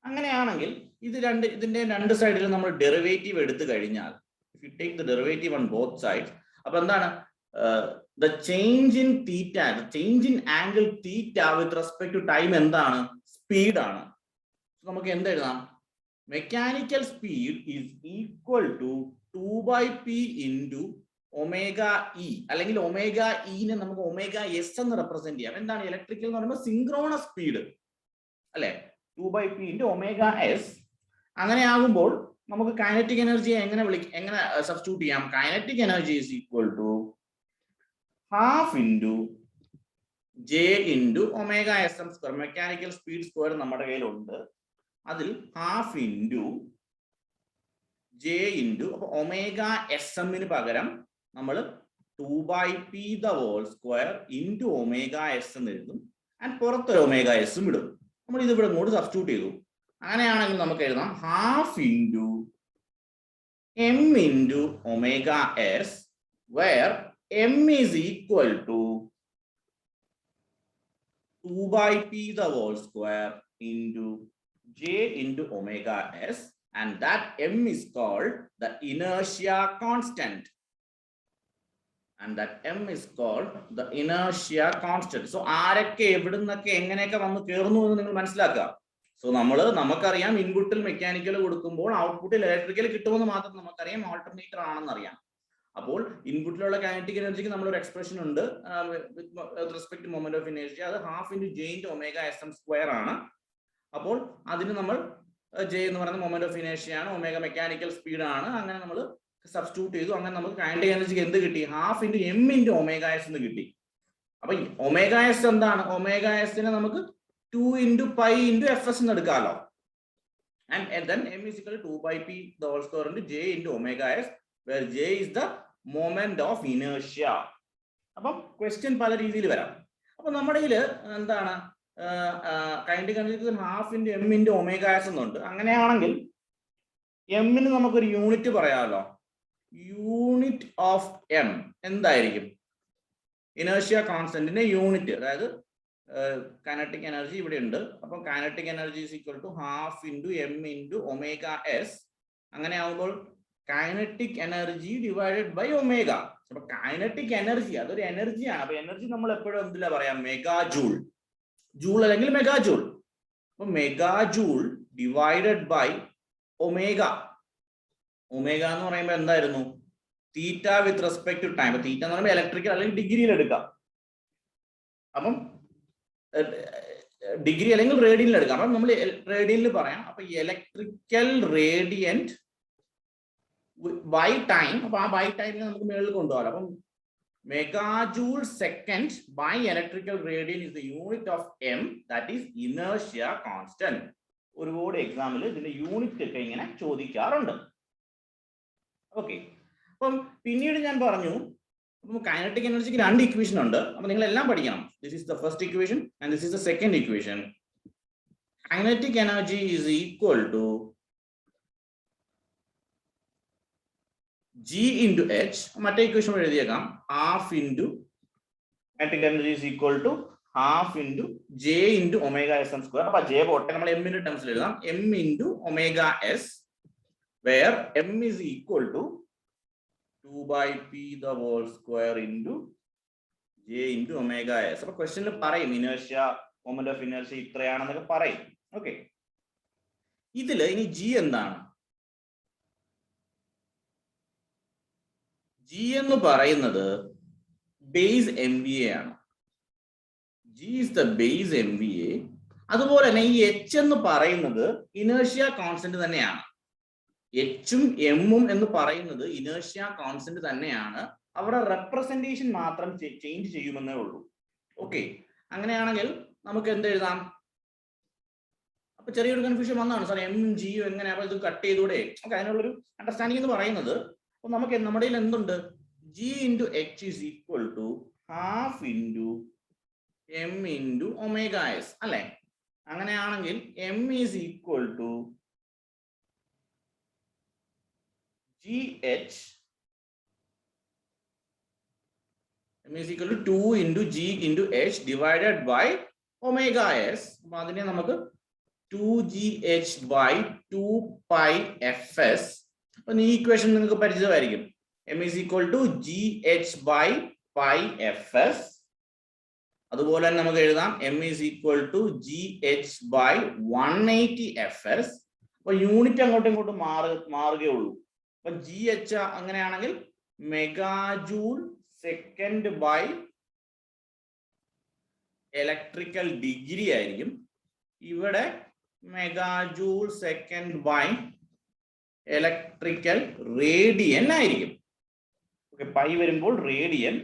അങ്ങനെയാണെങ്കിൽ ഇതിന്റെ രണ്ട് സൈഡിലും നമ്മൾ ഡെറിവേറ്റീവ് എടുത്തു കഴിഞ്ഞാൽ, if you take the derivative on both sides, അപ്പൊ എന്താണ് the change in theta, the change in angle theta with respect to time എന്താണ്? സ്പീഡ് ആണ്. നമുക്ക് എന്ത് എഴുതാം? Mechanical speed is equal to 2/p into omega E, അല്ലെങ്കിൽ omega ഇനെ നമുക്ക് ഒമേഗ എസ് എന്ന് റെപ്രസെന്റ് ചെയ്യാം. എന്താണ് ഇലക്ട്രിക്കൽ എന്ന് പറയുമ്പോൾ സിൻക്രോണസ് സ്പീഡ് അല്ലെ, 2/p ഇൻറ്റു ഒമേഗ എസ്. അങ്ങനെ ആകുമ്പോൾ നമുക്ക് കൈനറ്റിക് എനർജിയെ എങ്ങനെ സബ്സ്റ്റിറ്റ്യൂട്ട് ചെയ്യാം? Kinetic energy is equal to half into J into omega S M square. Mechanical speed square നമ്മുടെ കയ്യിലുണ്ട്. അതിൽ half into J into omega S എമ്മിന് പകരം നമ്മൾ 2/p the whole square into omega S എന്ന് എഴുതും. ആൻഡ് പുറത്തൊരു ഒമേഗ എസും ഇടും. നമ്മൾ ഇത് ഇവിടെ ഇങ്ങോട്ട് സബ്സ്റ്റിറ്റ്യൂട്ട് ചെയ്തു. അങ്ങനെയാണെങ്കിൽ നമുക്ക് എഴുതാം half into M into omega S, where m is equal to 2/p the whole square into j into omega s, and that m is called the inertia constant, and that m is called the inertia constant. So ആരൊക്കെ എവിടുന്നൊക്കെ എങ്ങനെയൊക്കെ വന്ന് കയറുന്നു എന്ന് നിങ്ങൾ മനസ്സിലാക്കുക. So നമുക്കറിയാം ഇൻപുട്ടിൽ mechanical കൊടുക്കുമ്പോൾ ഔട്ട്പുട്ടിൽ ഇലക്ട്രിക്കൽ കിട്ടുമെന്ന് മാത്രം നമുക്കറിയാം, ഓൾട്ടർനേറ്റർ ആണെന്ന് അറിയാം. അപ്പോൾ ഇൻപുട്ടിലുള്ള കൈനറ്റിക് എനർജിക്ക് നമ്മളൊരു എക്സ്പ്രഷൻ ഉണ്ട് with respect to moment of inertia. അത് half into J into omega S M square ആണ്. അപ്പോൾ അതിന് നമ്മൾ ജെ എന്ന് പറയുന്നത് മൊമെന്റ് ഓഫ് ഇനേർഷ്യ ആണ്, ഒമേഗ മെക്കാനിക്കൽ സ്പീഡ് ആണ്. അങ്ങനെ നമ്മൾ സബ്സ്റ്റിറ്റ്യൂട്ട് ചെയ്തു. അങ്ങനെ നമുക്ക് കൈനറ്റിക് എനർജിക്ക് എന്ത് കിട്ടി? Half into M into omega S എന്ന് കിട്ടി. അപ്പൊ ഒമേഗ എസ് എന്താണ്? ഒമേഗ എസിനെ നമുക്ക് 2 into pi into F S എന്ന് എടുക്കാമല്ലോ. And then m is equal to 2 by p the whole square into j into omega s, where j is the moment of inertia. അപ്പം question പല രീതിയിൽ വരാം. അപ്പൊ നമ്മുടെ ഇതിൽ എന്താണ് കൈനറ്റിക് എനർജിക്ക് half into M into omega S എന്നുണ്ട്. അങ്ങനെയാണെങ്കിൽ എമ്മിന് നമുക്കൊരു യൂണിറ്റ് പറയാമല്ലോ. യൂണിറ്റ് ഓഫ് എം എന്തായിരിക്കും? ഇനേർഷ്യ കോൺസ്റ്റന്റിന്റെ യൂണിറ്റ്, അതായത് കൈനറ്റിക് എനർജി ഇവിടെ ഉണ്ട്. അപ്പം kinetic energy is equal to half into M into omega S. അങ്ങനെ ആവുമ്പോൾ kinetic energy divided by omega. അപ്പൊ കൈനറ്റിക് എനർജി അതൊരു എനർജിയാണ്. അപ്പൊ എനർജി നമ്മൾ എപ്പോഴും എന്തിലാ പറയാം? മെഗാ ജൂൾ, ജൂൾ അല്ലെങ്കിൽ മെഗാ ജൂൾ. അപ്പൊ mega joule divided by omega. Omega എന്ന് പറയുമ്പോൾ എന്തായിരുന്നു? Theta with respect to time. Theta എന്ന് പറയുമ്പോൾ ഇലക്ട്രിക്കൽ അല്ലെങ്കിൽ ഡിഗ്രിയിൽ എടുക്കാം. അപ്പം ഡിഗ്രി അല്ലെങ്കിൽ റേഡിയനിൽ എടുക്കാം. അപ്പം നമ്മൾ റേഡിയനിൽ പറയാം. അപ്പൊ ഇലക്ട്രിക്കൽ റേഡിയന്റ് ബൈ ടൈം. അപ്പൊ ആ ബൈ ടൈമിനെ നമുക്ക് മുകളിൽ കൊണ്ടുപോകാം. അപ്പം mega joule second by electrical radian is the unit of M, that is inertia constant. ഒരുപാട് എക്സാമിൽ ഇതിന്റെ യൂണിറ്റ് ഒക്കെ ഇങ്ങനെ ചോദിക്കാറുണ്ട്. ഓക്കെ, അപ്പം പിന്നീട് ഞാൻ പറഞ്ഞു കൈനറ്റിക് എനർജിക്ക് രണ്ട് ഇക്വേഷൻ ഉണ്ട്. അപ്പൊ നിങ്ങൾ എല്ലാം പഠിക്കണം. This is the first equation and this is the second equation. Kinetic energy is equal to G into H. മറ്റേ ഇക്വേഷൻ എഴുതിയേക്കാം, half into kinetic energy is equal to half into J into omega S N square. അപ്പൊ J പോട്ടെ, നമ്മൾ എമ്മിന്റെ ടേംസിൽ എഴുതാം. M into omega S, where M is equal to 2 by p the whole square into j into omega s. അപ്പൊ ക്വസ്റ്റ്യനിൽ പറയും inertia, moment of inertia ഇത്രയാണെന്നൊക്കെ പറയും. ഓക്കെ, ഇതില് ഇനി ജി എന്താണ്? ജി എന്ന് പറയുന്നത് ബേസ് എം വി എ ആണ്. G is the base M V A. അതുപോലെ തന്നെ ഈ എച്ച് എന്ന് പറയുന്നത് ഇനേർഷ്യ കോൺസ്റ്റന്റ് തന്നെയാണ്. എച്ചും എമ്മും എന്ന് പറയുന്നത് ഇനേർഷ്യ കോൺസ്റ്റന്റ് തന്നെയാണ്. അവിടെ റെപ്രസെന്റേഷൻ മാത്രം ചേഞ്ച് ചെയ്യുമെന്നേ ഉള്ളൂ. ഓക്കെ, അങ്ങനെയാണെങ്കിൽ നമുക്ക് എന്ത് എഴുതാം? അപ്പൊ ചെറിയൊരു കൺഫ്യൂഷൻ വന്നതാണ്, സാർ എം ജിയും എങ്ങനെയാ ഇത് കട്ട് ചെയ്തൂടെ? ഓക്കെ, അതിനുള്ളൊരു അണ്ടർസ്റ്റാൻഡിംഗ് എന്ന് പറയുന്നത്, അപ്പൊ നമുക്ക് നമ്മുടെ എന്തുണ്ട്? G into H is equal to half into M into omega S അല്ലെ? അങ്ങനെയാണെങ്കിൽ M is equal to GH, m is equal to 2 into G into H divided by omega S. അപ്പൊ അതിനെ നമുക്ക് 2GH by 2 pi FS. അപ്പൊ ഈ equation നിങ്ങൾക്ക് പരിചിതമായിരിക്കും. m is equal to GH by pi FS. അതുപോലെ തന്നെ നമുക്ക് എഴുതാം m is equal to GH by 180 FS. അപ്പൊ യൂണിറ്റ് അങ്ങോട്ടും ഇങ്ങോട്ടും മാറുകയുള്ളൂ. അപ്പൊ ജി എച്ച് അങ്ങനെയാണെങ്കിൽ mega joule second by electrical degree ആയിരിക്കും. ഇവിടെ mega joule second by electrical radian ആയിരിക്കും. ഓക്കെ, പൈ വരുമ്പോൾ റേഡിയൻ.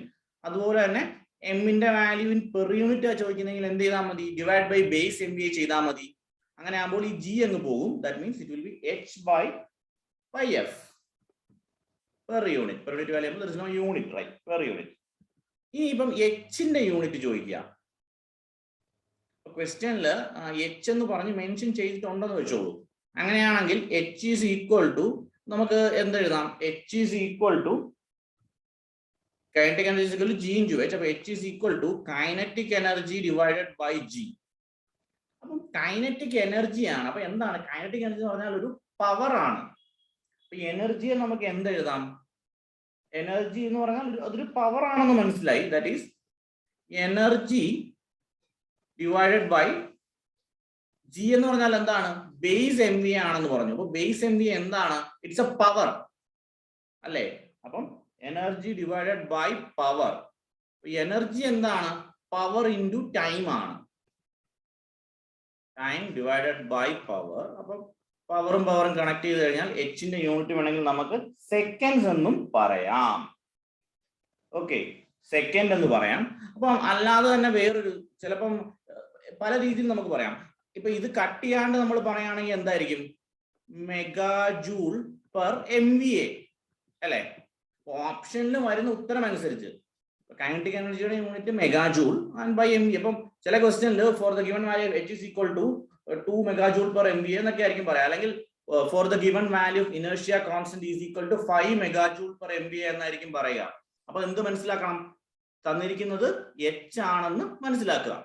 അതുപോലെ തന്നെ എമ്മിന്റെ വാല്യൂ ഇൻ പെർ യൂണിറ്റ് ചോദിക്കുന്നെങ്കിൽ എന്ത് ചെയ്താൽ മതി? Divide by base M V A ചെയ്താൽ മതി. അങ്ങനെ ആകുമ്പോൾ ഈ ജി അങ്ങ് പോകും. That means it will be H by pi F per unit. Per unit value there is no unit, right? Per unit. ഇനി ഇപ്പം എച്ചിന്റെ യൂണിറ്റ് ചോദിക്കുക. ക്വസ്റ്റ്യനിൽ എച്ച് എന്ന് പറഞ്ഞ് മെൻഷൻ ചെയ്തിട്ടുണ്ടെന്ന് വെച്ചോളൂ. അങ്ങനെയാണെങ്കിൽ എച്ച് ഈസ് ഈക്വൽ ടു നമുക്ക് എന്തെഴുതാം? H is equal to kinetic energy equal to G into H. അപ്പൊ H is equal to kinetic energy divided by G. അപ്പം കൈനറ്റിക് എനർജിയാണ്. അപ്പൊ എന്താണ് കൈനറ്റിക് എനർജി എന്ന് പറഞ്ഞാൽ? ഒരു പവർ ആണ്. അപ്പൊ എനർജിയെ നമുക്ക് എന്തെഴുതാം? എനർജി എന്ന് പറഞ്ഞാൽ അതൊരു പവർ ആണെന്ന് മനസ്സിലായി. That is energy divided by G എന്ന് പറഞ്ഞാൽ എന്താണ്? ബേസ് എം വി ആണെന്ന് പറഞ്ഞു. അപ്പൊ ബേസ് എം വി എന്താണ്? ഇറ്റ്സ് എ പവർ അല്ലേ? അപ്പം energy divided by power. Energy എന്താണ്? പവർ ഇൻറ്റു ടൈം ആണ്. Time divided by power. അപ്പം പവറും കണക്ട് ചെയ്ത് കഴിഞ്ഞാൽ എച്ചിന്റെ യൂണിറ്റ് വേണമെങ്കിൽ നമുക്ക് സെക്കൻഡ്സ് എന്നും പറയാം. ഓക്കെ, സെക്കൻഡ് എന്ന് പറയാം. അപ്പം അല്ലാതെ തന്നെ വേറൊരു ചിലപ്പം പല രീതിയിൽ നമുക്ക് പറയാം. ഇപ്പൊ ഇത് കട്ട് ചെയ്യാണ്ട് നമ്മൾ പറയുകയാണെങ്കിൽ എന്തായിരിക്കും? മെഗാ ജൂൾ പെർ MVA അല്ലെ? ഓപ്ഷനിൽ വരുന്ന ഉത്തരം അനുസരിച്ച് കൈനറ്റിക് എനർജിയുടെ unit mega joule and by MVA. അപ്പം ചില ക്വസ്റ്റ്യനിൽ for the given value H is equal to 2 megajoule per MVA എന്നൊക്കെ ആയിരിക്കും പറയാം. അല്ലെങ്കിൽ for the given value of inertia constant is equal to 5 megajoule per MVA എന്നായിരിക്കും പറയുക. അപ്പൊ എന്ത് മനസ്സിലാക്കണം? തന്നിരിക്കുന്നത് H ആണെന്ന് മനസ്സിലാക്കുക.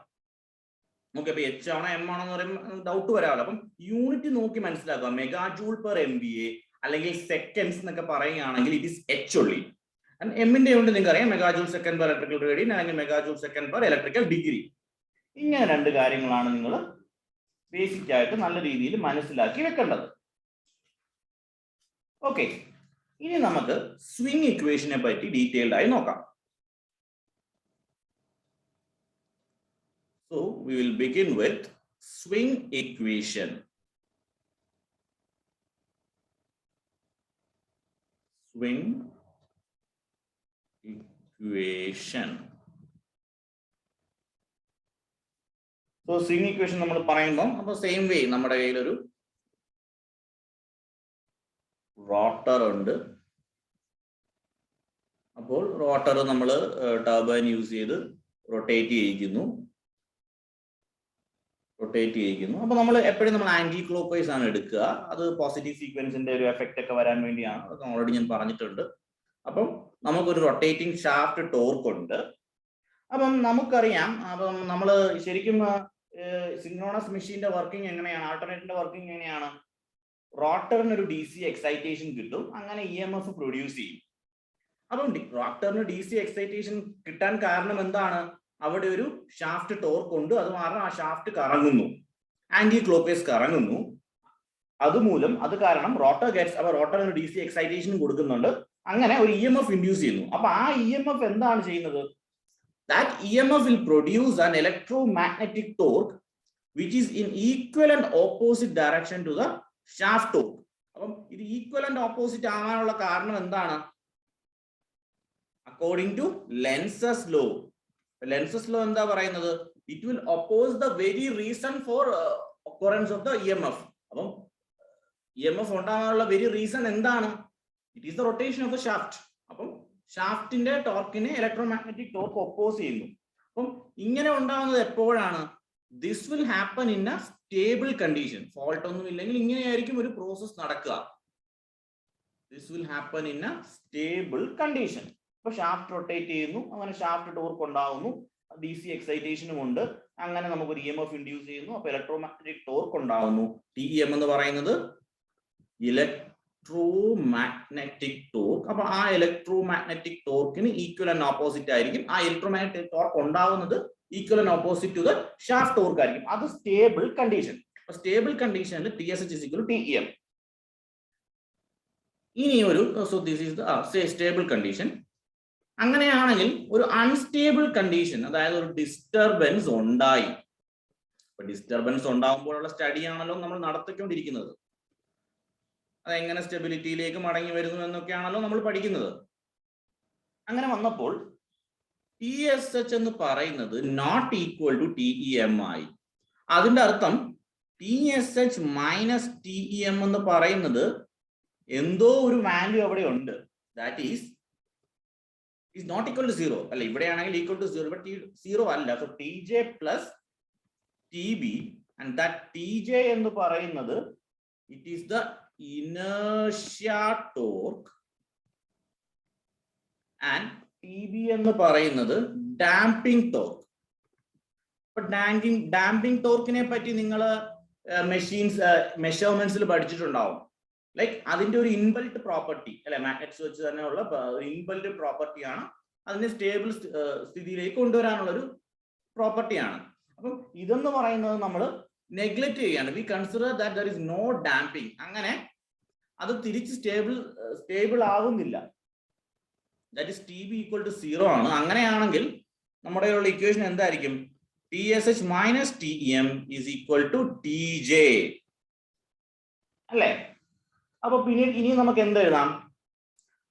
ഓക്കെ, അപ്പൊ H ആണോ M ആണോ എന്ന് പറയുമ്പോൾ ഡൗട്ട് വരാമല്ലോ. അപ്പം യൂണിറ്റ് നോക്കി മനസ്സിലാക്കുക. മെഗാജൂൾ പെർ MVA അല്ലെങ്കിൽ സെക്കൻഡ്സ് എന്നൊക്കെ പറയുകയാണെങ്കിൽ ഇറ്റ് ഇസ് H only. എമ്മിന്റെ യൂണിറ്റ് നിങ്ങൾക്ക് അറിയാം, മെഗാജൂൾ സെക്കൻഡ് പെർ ഇലക്ട്രിക്കൽ റേഡിയൻ അല്ലെങ്കിൽ മെഗാജൂൾ സെക്കൻഡ് പെർ ഇലക്ട്രിക്കൽ ഡിഗ്രി. ഇങ്ങനെ രണ്ട് കാര്യങ്ങളാണ് നിങ്ങൾ ബേസിക് ആയിട്ട് നല്ല രീതിയിൽ മനസ്സിലാക്കി വെക്കേണ്ടത്. ഓക്കെ, ഇനി നമുക്ക് സ്വിംഗ് ഇക്വേഷനെ പറ്റി ഡീറ്റെയിൽഡ് ആയി നോക്കാം. So we will begin with swing equation. Swing equation. So swing equation നമ്മൾ പറയുമ്പോൾ അപ്പോൾ സെയിം വേ നമ്മുടെ കയ്യിൽ ഒരു റോട്ടർ ഉണ്ട്. അപ്പോൾ റോട്ടർ നമ്മൾ ടർബൈൻ യൂസ് ചെയ്ത് റൊട്ടേറ്റ് ചെയ്യിക്കുന്നു. അപ്പൊ നമ്മൾ എപ്പോഴും നമ്മൾ ആന്റി ക്ലോക്ക് വൈസ് ആണ് എടുക്കുക. അത് പോസിറ്റീവ് സീക്വൻസിന്റെ ഒരു എഫക്റ്റ് ഒക്കെ വരാൻ വേണ്ടിയാണ്. അത് ഓൾറെഡി ഞാൻ പറഞ്ഞിട്ടുണ്ട്. അപ്പം നമുക്കൊരു റൊട്ടേറ്റിംഗ് ഷാഫ്റ്റ് ടോർക്ക് ഉണ്ട്. അപ്പം നമുക്കറിയാം, അപ്പം നമ്മൾ ശരിക്കും സിൻക്രോണസ് മെഷീന്റെ വർക്കിംഗ് എങ്ങനെയാണ്, ആൾട്ടർനേറ്ററിന്റെ വർക്കിംഗ് എങ്ങനെയാണ്? റോട്ടറിന് ഒരു DC എക്സൈറ്റേഷൻ കിട്ടും, അങ്ങനെ EMF പ്രൊഡ്യൂസ് ചെയ്യും. അപ്പം റോട്ടറിന് DC എക്സൈറ്റേഷൻ കിട്ടാൻ കാരണം എന്താണ്? അവിടെ ഒരു ഷാഫ്റ്റ് ടോർക്ക് ഉണ്ട്. അത് കാരണം ആ ഷാഫ്റ്റ് കറങ്ങുന്നു, ആന്റി ക്ലോക്ക് വൈസ് കറങ്ങുന്നു. അത് കാരണം റോട്ടർ ഗെറ്റ്സ്, അപ്പൊ റോട്ടറിന് DC എക്സൈറ്റേഷൻ കൊടുക്കുന്നുണ്ട്, അങ്ങനെ ഒരു EMF ഇൻഡ്യൂസ് ചെയ്യുന്നു. അപ്പൊ ആ EMF എന്താണ് ചെയ്യുന്നത്? That EMF will produce an electromagnetic torque which is in equal and opposite direction to the shaft torque. അപ്പം ഇത് ഈക്വൽ ആൻഡ് ഓപ്പോസിറ്റ് ആവാനുള്ള കാരണം എന്താണ്? According to Lenz's law. Lenz's law എന്താ പറയുന്നത്? It will oppose the very reason for occurrence of the EMF. അപ്പം EMF ഉണ്ടാകാനുള്ള very reason എന്താണ്? It is the rotation of the shaft. അപ്പം ഷാഫ്റ്റിന്റെ ടോർക്കിനെ ഇലക്ട്രോമാഗ്നറ്റിക് ടോർക്ക് ഒപ്പോസ് ചെയ്യുന്നു. അപ്പം ഇങ്ങനെ ഉണ്ടാകുന്നത് എപ്പോഴാണ്? This will happen in a stable condition. Fault ഒന്നും ഇല്ലെങ്കിൽ ഇങ്ങനെയായിരിക്കും ഒരു പ്രോസസ് നടക്കുക. This will happen in a stable condition. അപ്പൊ ഷാഫ്റ്റ് റൊട്ടേറ്റ് ചെയ്യുന്നു, അങ്ങനെ ഷാഫ്റ്റ് ടോർക്ക് ഉണ്ടാവുന്നു, DC എക്സൈറ്റേഷനും ഉണ്ട്, അങ്ങനെ നമുക്കൊരു EMF ഇൻഡ്യൂസ് ചെയ്യുന്നു. അപ്പൊ ഇലക്ട്രോമാഗ്നറ്റിക് ടോർക്ക് ഉണ്ടാവുന്നു. TEM എന്ന് പറയുന്നത് ഇലക്ട്രോമാഗ്നറ്റിക് ടോർക്ക്. അപ്പൊ ആ ഇലക്ട്രോമാഗ്നറ്റിക് ടോർക്കിന് ഈക്വൽ ആൻഡ് ഓപ്പോസിറ്റ് ആയിരിക്കും. ആ ഇലക്ട്രോമാഗ്നറ്റിക് ടോർക്ക് ഉണ്ടാവുന്നത് equal and opposite to the shaft torque ആയിരിക്കും. അത് സ്റ്റേബിൾ കണ്ടീഷൻ. അപ്പൊ സ്റ്റേബിൾ കണ്ടീഷനിൽ TSH is equal to TEM. ഇനി ഒരു this is the stable condition. അങ്ങനെയാണെങ്കിൽ ഒരു അൺസ്റ്റേബിൾ കണ്ടീഷൻ, അതായത് ഒരു ഡിസ്റ്റർബൻസ് ഉണ്ടായി. അപ്പൊ ഡിസ്റ്റർബൻസ് ഉണ്ടാകുമ്പോഴുള്ള സ്റ്റഡി ആണല്ലോ നമ്മൾ നടത്തിക്കൊണ്ടിരിക്കുന്നത്. അതെങ്ങനെ സ്റ്റെബിലിറ്റിയിലേക്ക് മടങ്ങി വരുന്നു എന്നൊക്കെയാണല്ലോ നമ്മൾ പഠിക്കുന്നത്. അങ്ങനെ വന്നപ്പോൾ TSH എന്ന് പറയുന്നത് നോട്ട് ഈക്വൽ ടു TEM ആയി. അതിന്റെ അർത്ഥം TSH മൈനസ് TEM എന്ന് പറയുന്നത് എന്തോ ഒരു വാല്യൂ അവിടെ ഉണ്ട്. That is not equal to 0. അല്ല, ഇവിടെയാണെങ്കിൽ ഈക്വൽ ടു 0, ബട്ട് 0 അല്ല. So TJ plus TB, and that TJ എന്ന് പറയുന്നത് it is the inertia torque and TB എന്ന് പറയുന്നത് ഡാമ്പിംഗ് ടോർക്ക്. ഇപ്പൊ ഡാമ്പിംഗ് ടോർക്കിനെ പറ്റി നിങ്ങൾ മെഷർമെന്റ്സിൽ പഠിച്ചിട്ടുണ്ടാവും. ലൈക്ക് അതിന്റെ ഒരു ഇൻബിൽറ്റ് പ്രോപ്പർട്ടി അല്ലെ, മാഗ്നറ്റ്സ് വെച്ച് തന്നെ ഉള്ള ഒരു ഇൻബിൽറ്റ് പ്രോപ്പർട്ടിയാണ്, അതിനെ സ്റ്റേബിൾ സ്ഥിതിയിലേക്ക് കൊണ്ടുവരാനുള്ള ഒരു പ്രോപ്പർട്ടിയാണ്. അപ്പം ഇതെന്ന് പറയുന്നത് നമ്മൾ നെഗ്ലക്ട് ചെയ്യാണ്. We consider that there is no damping. അങ്ങനെ അത് തിരിച്ച് സ്റ്റേബിൾ ആവുന്നില്ല. That is TB equal to 0 ആണ്. അങ്ങനെയാണെങ്കിൽ നമ്മുടെ ഉള്ള ഇക്വേഷൻ എന്തായിരിക്കും? TSH minus TEM is equal to TJ. അല്ലേ? അപ്പൊ പിന്നീട് ഇനി നമുക്ക് എന്ത് എഴുതാം?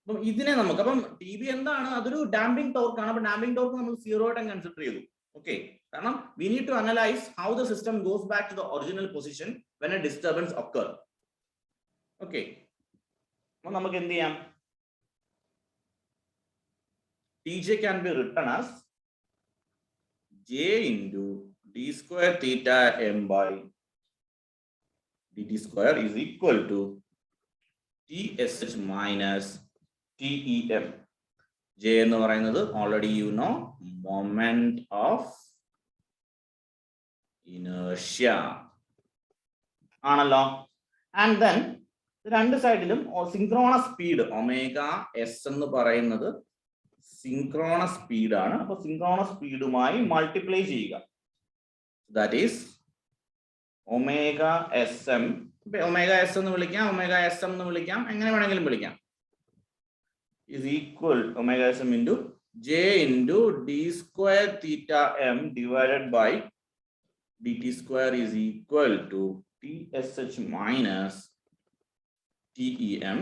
അപ്പം ഇതിനെ നമുക്ക് അപ്പം ടി ബി എന്താണ്? അതൊരു ഡാമ്പിംഗ് ടോർക്ക് ആണ്. അപ്പൊ ഡാമ്പിംഗ് ടോർക്ക് നമ്മൾ 0 ആയിട്ട് കൺസിഡർ ചെയ്തു. ഓക്കെ, കാരണം we need to analyze how the system goes back to the original position when a disturbance occur. Okay, അപ്പോൾ നമുക്ക് എന്ത് ചെയ്യാം? Tj can be written as J into d square theta m by dt square is equal to Tsh minus Tem. J എന്ന് പറയുന്നത് already you know moment of inertia ആണല്ലോ. And then രണ്ട് സൈഡിലും synchronous speed omega S എന്ന് പറയുന്നത് synchronous സ്പീഡാണ്. അപ്പൊ synchronous സ്പീഡുമായി multiply ചെയ്യുക. That is omega S M. Omega S എന്ന് വിളിക്കാം, ഒമേഗ എസ് എം എന്ന് വിളിക്കാം, എങ്ങനെ വേണമെങ്കിലും വിളിക്കാം. is equal omega sm into j into d square theta m divided by dt square is equal to tsh minus tem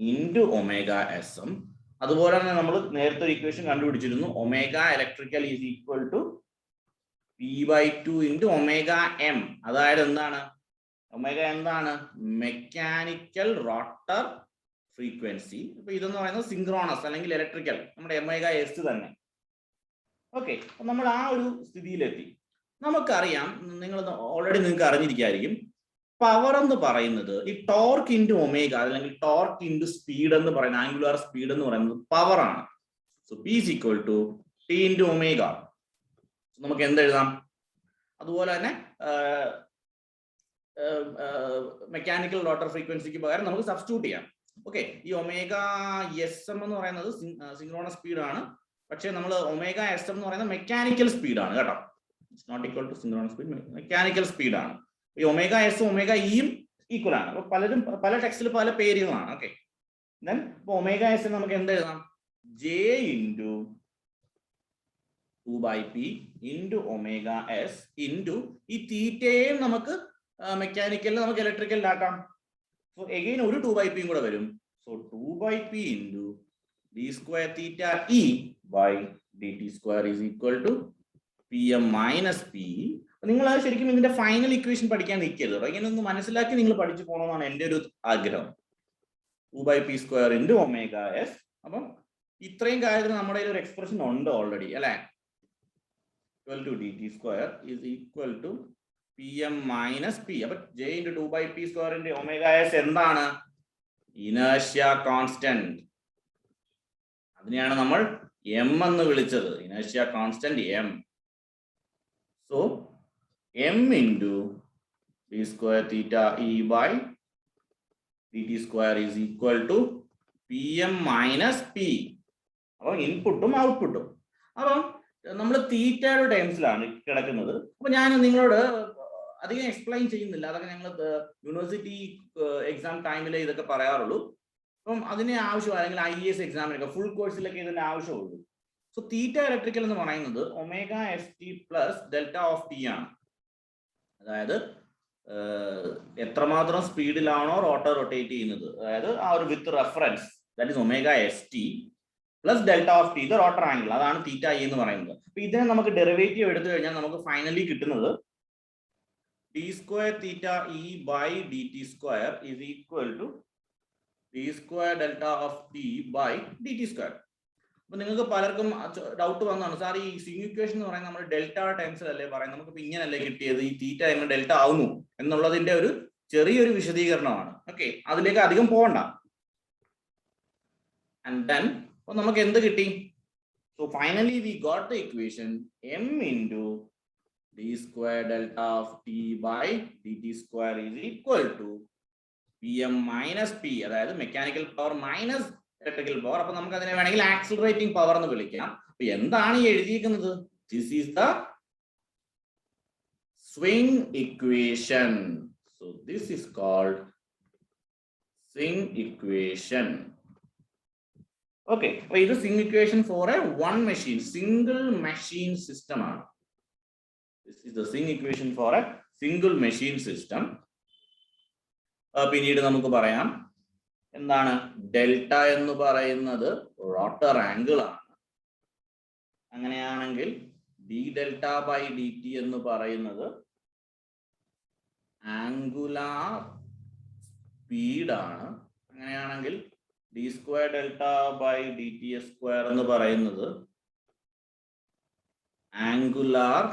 into omega sm. അതുപോലെ തന്നെ നമ്മൾ നേരത്തെ ഒരു ഇക്വേഷൻ കണ്ടുപിടിച്ചിരുന്നു, omega electrical is equal to p/2 into omega M. അതായത് എന്താണ് omega? എന്താണ്? Mechanical rotor frequency. അപ്പൊ ഇതെന്ന് പറയുന്നത് സിങ്ക്രോണസ് അല്ലെങ്കിൽ ഇലക്ട്രിക്കൽ, നമ്മുടെ ഒമേഗ എസ് തന്നെ. ഓക്കെ, അപ്പൊ നമ്മൾ ആ ഒരു സ്ഥിതിയിലെത്തി. നമുക്കറിയാം, ഓൾറെഡി നിങ്ങൾക്ക് അറിഞ്ഞിരിക്കായിരിക്കും, പവർ എന്ന് പറയുന്നത് ഈ ടോർക്ക് ഇൻറ്റു ഒമേഗ അല്ലെങ്കിൽ ടോർക്ക് ഇൻറ്റു സ്പീഡ് എന്ന് പറയുന്നത്, ആംഗുലാർ സ്പീഡ് എന്ന് പറയുന്നത് പവർ ആണ്. So P is equal to T into omega. നമുക്ക് എന്തെഴുതാം? അതുപോലെ തന്നെ മെക്കാനിക്കൽ റോട്ടർ ഫ്രീക്വൻസിക്ക് പകരം നമുക്ക് സബ്സ്റ്റിറ്റ്യൂട്ട് ചെയ്യാം. ഓക്കെ, ഈ ഒമേഗ എസ് എം എന്ന് പറയുന്നത് സിങ്ക്രോണസ് സ്പീഡ് ആണ്, പക്ഷേ നമ്മൾ ഒമേഗ എസ് എം എന്ന് പറയുന്നത് മെക്കാനിക്കൽ സ്പീഡ് ആണ് കേട്ടോ. It's not equal to synchronous speed, mechanical speed ആണ്. ഈ ഒമേഗ എസും ഒമേഗ ഇയും ഈക്വൽ ആണ്. അപ്പൊ പലരും പല ടെക്സ്റ്റിൽ പല പേരുകളാണ്. ഓക്കെ, ദെൻ ഒമേഗ എസ് നമുക്ക് എന്ത് എഴുതാം? J into 2/p into omega S into ഈ തീറ്റയെയും നമുക്ക് മെക്കാനിക്കലിൽ നമുക്ക് ഇലക്ട്രിക്കലിലാക്കാം. സോ എഗെയിൻ ഒരു 2/p കൂടെ വരും. So 2/p into d square theta e by dt square is equal to pm minus p. നിങ്ങൾ ശരിക്കും ഇതിന്റെ ഫൈനൽ ഇക്വേഷൻ പഠിക്കാൻ നിൽക്കരുത്, ഇങ്ങനെ ഒന്ന് മനസ്സിലാക്കി നിങ്ങൾ പഠിച്ചു പോകണമെന്നാണ് എൻ്റെ ഒരു ആഗ്രഹം. 2/p square into omega s. അപ്പം ഇത്രയും കാര്യത്തിന് നമ്മുടെ ഒരു എക്സ്പ്രഷൻ ഉണ്ട് ഓൾറെഡി അല്ലെ? equal to dt square is equal to pm minus p. അപ്പൊ j into 2/p square into omega s എന്താണ്? Inertia constant. അതിനെയാണ് നമ്മൾ m എന്ന് വിളിച്ചത്, inertia constant m. So m into d square theta e by dt square is equal to pm minus p. അപ്പൊ ഇൻപുട്ടും ഔട്ട്പുട്ടും. അപ്പം നമ്മൾ തീറ്റയുടെ ടേംസിലാണ് കിടക്കുന്നത്. അപ്പൊ ഞാൻ നിങ്ങളോട് അധികം എക്സ്പ്ലെയിൻ ചെയ്യുന്നില്ല, അതൊക്കെ ഞങ്ങൾ യൂണിവേഴ്സിറ്റി എക്സാം ടൈമിലേ ഇതൊക്കെ പറയാറുള്ളൂ. അപ്പം അതിന് ആവശ്യം അല്ലെങ്കിൽ IAS എക്സാമിനൊക്കെ ഫുൾ കോഴ്സിലൊക്കെ ഇതിന്റെ ആവശ്യമുള്ളൂ. സോ തീറ്റ ഇലക്ട്രിക്കൽ എന്ന് പറയുന്നത് omega S T plus delta of T ആണ്. അതായത് എത്രമാത്രം സ്പീഡിലാണോ റോട്ടർ റൊട്ടേറ്റ് ചെയ്യുന്നത്, അതായത് ആ ഒരു with reference, that is omega S T plus delta of T, the rotor angle, അതാണ് തീറ്റ ഇ എന്ന് പറയുന്നത്. അപ്പൊ ഇതിനെ നമുക്ക് ഡെറിവേറ്റീവ് എടുത്തു കഴിഞ്ഞാൽ നമുക്ക് ഫൈനലി കിട്ടുന്നത് d square theta e by dt square is equal to d square delta of t by dt square. അപ്പൊ നിങ്ങൾക്ക് പലർക്കും ഡൗട്ട് വന്നതാണ്, സാർ ഈ സ്വിംഗ് ഇക്വേഷൻ എന്ന് പറയുന്നത് നമ്മൾ ഡെൽറ്റ ടൈംസിലല്ലേ പറയുന്നത്, നമുക്ക് ഇങ്ങനല്ലേ കിട്ടിയത്, ഈ തീറ്റ എങ്ങനെ ഡെൽറ്റ ആവുന്നു എന്നുള്ളതിന്റെ ഒരു ചെറിയൊരു വിശദീകരണമാണ്. ഓക്കെ, അതിലേക്ക് അധികം പോകണ്ട. ആൻഡ് ദെൻ നമുക്ക് എന്ത് കിട്ടി? So finally we got the equation m into d square delta of t by dt square is equal to pm minus p, അതായത് mechanical power minus electrical power. അപ്പൊ നമുക്ക് അതിനെ വേണമെങ്കിൽ ആക്സിലറേറ്റിംഗ് പവർ എന്ന് വിളിക്കാം. അപ്പൊ എന്താണ് ഈ എഴുതിയിരിക്കുന്നത്? This is the swing equation. So this is called swing equation. Okay, അപ്പൊ ഇത് swing equation for a one machine, single machine system ആണ്. This is the swing equation for a single machine system. പിന്നീട് നമുക്ക് പറയാം എന്താണ് delta എന്ന് പറയുന്നത് rotor angle ആണ്. അങ്ങനെയാണെങ്കിൽ D delta by D T എന്ന് പറയുന്നത് ആംഗുലാർ സ്പീഡാണ്. അങ്ങനെയാണെങ്കിൽ D square delta by D T square എന്ന് പറയുന്നത് ആംഗുലാർ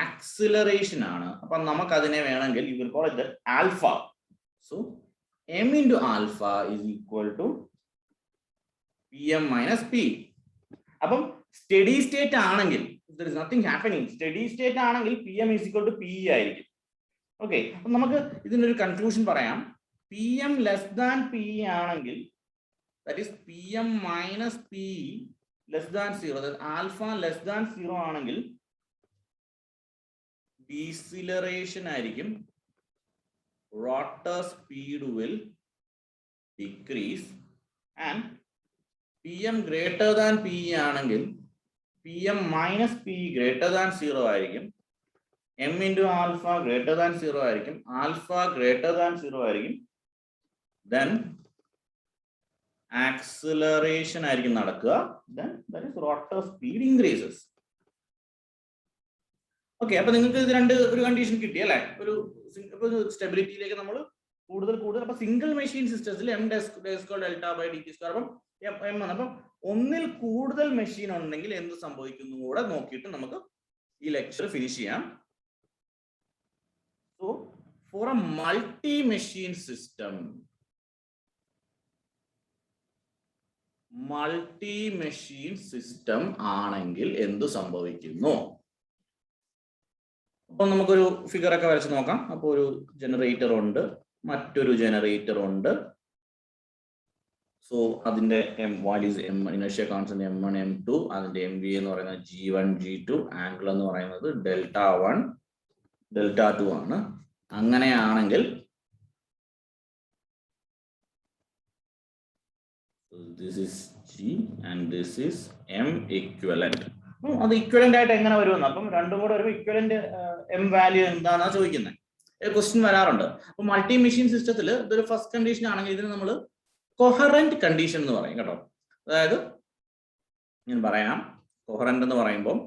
ആക്സിലറേഷൻ ആണ്. അപ്പൊ നമുക്ക് അതിനെ വേണമെങ്കിൽ you will call it alpha. So m into alpha is equal to pm minus p. അപ്പം സ്റ്റഡി സ്റ്റേറ്റ് ആണെങ്കിൽ there is nothing happening, steady state ആണെങ്കിൽ pm is equal to pe ആയിരിക്കും. ഓക്കെ, അപ്പൊ നമുക്ക് ഇതിനൊരു കൺക്ലൂഷൻ പറയാം. pm ലെസ് ദാൻ pe ആണെങ്കിൽ that is pm minus pe less than 0, that alpha less than 0 ആണെങ്കിൽ ഡീസിലറേഷൻ ആയിരിക്കും. Rotor speed will decrease, and pm greater than pe ആണെങ്കിൽ pm minus p greater than 0 ആയിരിക്കും. m into alpha greater than 0 ആയിരിക്കും. alpha greater than 0 ആയിരിക്കും. then acceleration ആയിരിക്കും നടക്കുക. then that is rotor speed increases. Okay, അപ്പൊ നിങ്ങൾക്ക് ഇത് ഒരു കണ്ടീഷൻ കിട്ടി അല്ലെ? ഒരു സ്റ്റെബിലിറ്റിയിലേക്ക് നമ്മൾ കൂടുതൽ അപ്പൊ സിംഗിൾ മെഷീൻ സിസ്റ്റത്തിൽ M delta by D T square, അപ്പം എം ആണ്. അപ്പം ഒന്നിൽ കൂടുതൽ മെഷീൻ ഉണ്ടെങ്കിൽ എന്ത് സംഭവിക്കുന്നു കൂടെ നോക്കിയിട്ട് നമുക്ക് ഈ ലെക്ചർ ഫിനിഷ് ചെയ്യാം. So for a multi machine system ആണെങ്കിൽ എന്ത് സംഭവിക്കുന്നു? അപ്പൊ നമുക്കൊരു ഫിഗർ ഒക്കെ വരച്ച് നോക്കാം. അപ്പൊ ഒരു ജനറേറ്റർ ഉണ്ട്, മറ്റൊരു ജനറേറ്റർ ഉണ്ട്. സോ അതിന്റെ ഇനർഷ്യ കോൺസ്റ്റന്റ് m1 m2, അതിന്റെ MVA എന്ന് പറയുന്നത് g1 g2, ആംഗിൾ എന്ന് പറയുന്നത് Δ1 Δ2 ആണ്. അങ്ങനെയാണെങ്കിൽ this is g and this is m equivalent. അത് ഇക്വലന്റ് ആയിട്ട് എങ്ങനെ വരുമെന്ന്, അപ്പം രണ്ടും കൂടെ വരുമ്പോൾ ഇക്വലന്റ് എം വാല്യൂ എന്താണെന്നാ ചോദിക്കുന്നത്. ക്വസ്റ്റ്യൻ വരാറുണ്ട്. അപ്പൊ മൾട്ടി മെഷീൻ സിസ്റ്റത്തിൽ ഇതൊരു ഫസ്റ്റ് കണ്ടീഷൻ ആണെങ്കിൽ ഇതിന് നമ്മൾ കൊഹറന്റ് കണ്ടീഷൻ എന്ന് പറയും കേട്ടോ. അതായത് ഞാൻ പറയാം, കൊഹറന്റ് എന്ന് പറയുമ്പോൾ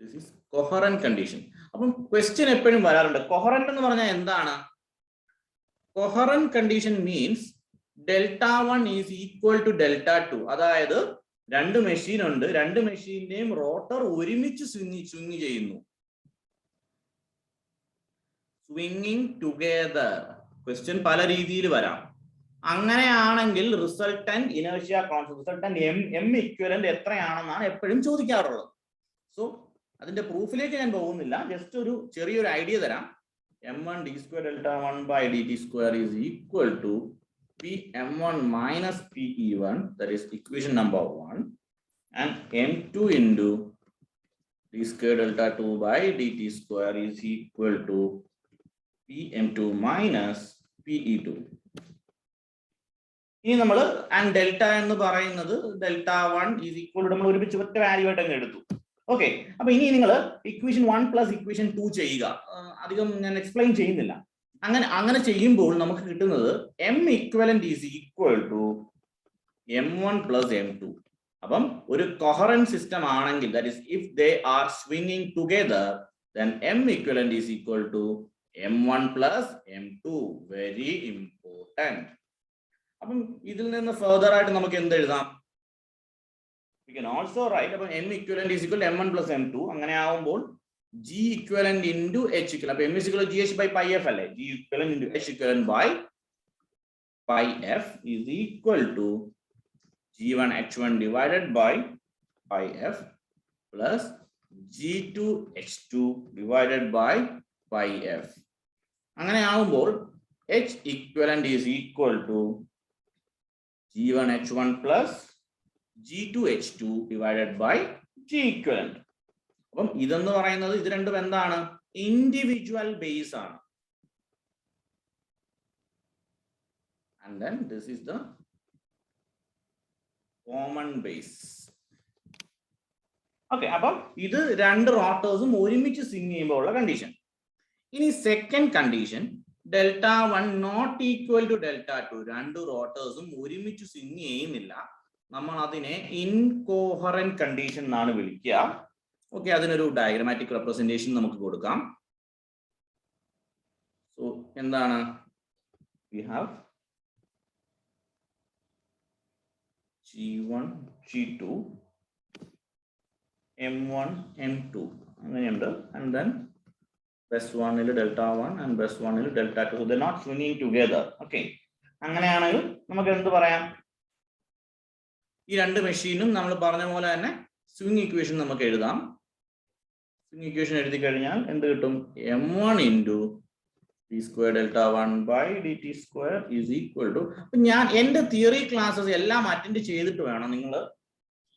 ദിസ് ഈസ് കൊഹറന്റ് കണ്ടീഷൻ. അപ്പം ക്വസ്റ്റ്യൻ എപ്പോഴും വരാറുണ്ട്, കൊഹറന്റ് എന്ന് പറഞ്ഞാൽ എന്താണ്? Coherent condition means Δ1 is equal to Δ2. അതായത് രണ്ട് മെഷീൻ ഉണ്ട്, രണ്ട് മെഷീന്റെയും റോട്ടർ ഒരുമിച്ച് സ്വിങ് ചെയ്യുന്നു, സ്വിങ്ങിങ് ടുഗദർ. ക്വസ്റ്റ്യൻ പല രീതിയിൽ വരാം. അങ്ങനെയാണെങ്കിൽ resultant inertia constant, resultant M equivalent എത്രയാണെന്നാണ് എപ്പോഴും ചോദിക്കാറുള്ളത്. സോ അതിന്റെ പ്രൂഫിലേക്ക് ഞാൻ പോകുന്നില്ല, ജസ്റ്റ് ഒരു ചെറിയൊരു ഐഡിയ തരാം. m1 d square Δ1 by dt square is equal to Pm1 minus Pe1, that is equation number 1, and m2 into d square Δ2 by dt square is equal to Pm2 minus Pe2. ഇനി നമ്മൾ and delta എന്ന് പറയുന്നത് Δ1 is equal to നമ്മൾ ഒരുമിച്ച് ഒറ്റ value ആയിട്ട് അങ്ങ് എടുത്തു. ഓക്കെ, അപ്പൊ ഇനി നിങ്ങൾ ഇക്വേഷൻ 1 പ്ലസ് ഇക്വേഷൻ 2 ചെയ്യുക. അധികം ഞാൻ എക്സ്പ്ലെയിൻ ചെയ്യുന്നില്ല. അങ്ങനെ ചെയ്യുമ്പോൾ നമുക്ക് കിട്ടുന്നത് m equivalent is equal to m1 plus m2. അപ്പം ഒരു കൊഹറന്റ് സിസ്റ്റം ആണെങ്കിൽ, that is if they are സ്വിങ്ങിങ് together, then m equivalent is equal to m1 plus m2. Very important. അപ്പം ഇതിൽ നിന്ന് ഫർദർ ആയിട്ട് നമുക്ക് എന്ത് എഴുതാം? we can also write അപ്പം m equivalent is equal to m1 plus m2. അങ്ങനെ ആവുമ്പോൾ g equivalent into h equivalent. അപ്പം m is equal to gh by pi f അല്ലേ? g equivalent into h equivalent by pi f is equal to g1 h1 divided by pi f plus g2 h2 divided by pi f. അങ്ങനെ ആവുമ്പോൾ h equivalent is equal to g1 h1 plus g2 h2 divided by g equivalent. അപ്പം ഇതെന്ന് പറയുന്നത് ഇത് രണ്ടും എന്താണ്? Individual base ആണ്. And then this is the common base. Okay, അപ്പം ഇത് രണ്ട് റോട്ടേഴ്സും ഒരുമിച്ച് സ്വിങ് ചെയ്യുമ്പോൾ ഉള്ള കണ്ടീഷൻ. ഇനി second condition, delta 1 not equal to delta 2, രണ്ട് റോട്ടേഴ്സും ഒരുമിച്ച് സ്വിങ് ചെയ്യുന്നില്ല, നമ്മൾ അതിനെ ഇൻകോഹറന്റ് കണ്ടീഷൻ എന്നാണ് വിളിക്കുക. ഓക്കെ, അതിനൊരു ഡയഗ്രമാറ്റിക് റെപ്രസെന്റേഷൻ നമുക്ക് കൊടുക്കാം. സോ എന്താണ്, we have G1 G2 M1 M2 അങ്ങനെയുണ്ട്. and then bus 1 ൽ delta 1 and bus 1 ൽ delta 2, so they're not swinging together. okay, അങ്ങനെയാണെങ്കിൽ നമുക്ക് എന്ത് പറയാം, ഈ രണ്ട് മെഷീനും നമ്മൾ പറഞ്ഞ പോലെ തന്നെ സ്വിംഗ് ഇക്വേഷൻ നമുക്ക് എഴുതാം. സ്വിംഗ് ഇക്വേഷൻ എഴുതി കഴിഞ്ഞാൽ എന്ത് കിട്ടും, M1 into d square delta 1 by dt square is equal to, ഞാൻ എന്റെ തിയറി ക്ലാസ്സസ് എല്ലാം അറ്റൻഡ് ചെയ്തിട്ട് വേണം നിങ്ങൾ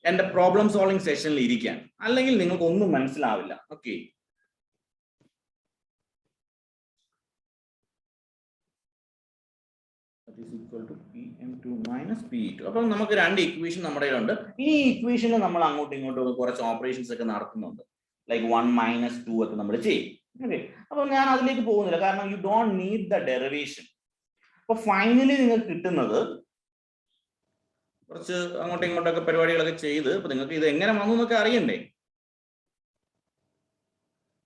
എന്റെ പ്രോബ്ലം സോൾവിംഗ് സെഷനിൽ ഇരിക്കാൻ, അല്ലെങ്കിൽ നിങ്ങൾക്ക് ഒന്നും മനസ്സിലാവില്ല. Okay, is equal to PM2 minus PE2. അപ്പം നമുക്ക് രണ്ട് ഇക്വേഷൻ നമ്മുടെ ഉണ്ട്. ഈ ഇക്വേഷനിൽ നമ്മൾ അങ്ങോട്ടും ഇങ്ങോട്ടും കുറച്ച് ഓപ്പറേഷൻസ് ഒക്കെ നടത്തുന്നുണ്ട്, ലൈക്ക് 1 - 2 ഒക്കെ നമ്മൾ ചെയ്യും. ഓക്കെ, അപ്പൊ ഞാൻ അതിലേക്ക് പോകുന്നില്ല, കാരണം you don't need the derivation. അപ്പൊ ഫൈനലി നിങ്ങൾക്ക് കിട്ടുന്നത് കുറച്ച് അങ്ങോട്ടും ഇങ്ങോട്ടൊക്കെ പരിപാടികളൊക്കെ ചെയ്ത്, അപ്പൊ നിങ്ങൾക്ക് ഇത് എങ്ങനെ വന്നു എന്നൊക്കെ അറിയണ്ടേ.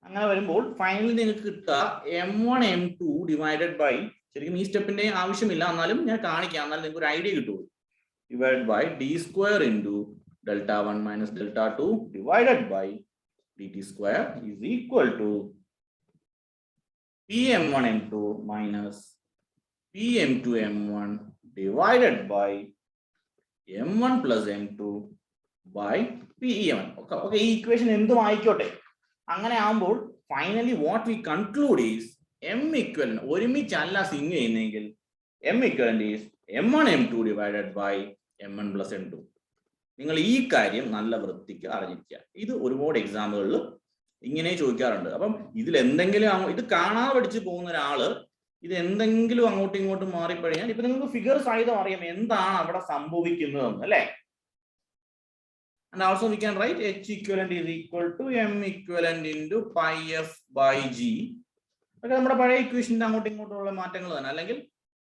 അങ്ങനെ വരുമ്പോൾ ഫൈനലി നിങ്ങൾക്ക് കിട്ടുക M1 M2 ഡിവൈഡഡ് ബൈ, ശരിക്കും ഈ സ്റ്റെപ്പിന്റെ ആവശ്യമില്ല, എന്നാലും ഞാൻ കാണിക്കാം, എന്നാലും നിങ്ങൾക്ക് ഒരു ഐഡിയ കിട്ടുള്ളൂ, divide by d square into delta 1 minus delta 2 divided by dt square is equal to PM1 M2 minus PM2 M1 divided by M1 plus M2 by PEM. okay, ഈ ഇക്വേഷൻ എന്തും ആയിക്കോട്ടെ. അങ്ങനെ ആകുമ്പോൾ finally what we conclude is M equivalent ഒരുമിച്ചല്ല swing ചെയ്യുന്നെങ്കിൽ M equivalent is M1 M2 divided by M1 plus M2. നിങ്ങൾ ഈ കാര്യം നല്ല വൃത്തിക്ക് അറിഞ്ഞിരിക്കുക. ഇത് ഒരുപാട് എക്സാമുകളിൽ ഇങ്ങനെ ചോദിക്കാറുണ്ട്. അപ്പം ഇതിൽ എന്തെങ്കിലും ഇത് കാണാതെ പഠിച്ചു പോകുന്ന ഒരാള് ഇത് എന്തെങ്കിലും അങ്ങോട്ടും ഇങ്ങോട്ടും മാറിക്കഴിഞ്ഞാൽ ഇപ്പൊ നിങ്ങൾക്ക് ഫിഗർ സഹിതം അറിയാം എന്താണ് അവിടെ സംഭവിക്കുന്നതെന്ന്, അല്ലെ? And also we can write H equivalent is equal to M equivalent into pi f by G. അതൊക്കെ നമ്മുടെ പഴയ ഇക്വേഷന്റെ അങ്ങോട്ടും ഇങ്ങോട്ടുള്ള മാറ്റങ്ങൾ തന്നെ. അല്ലെങ്കിൽ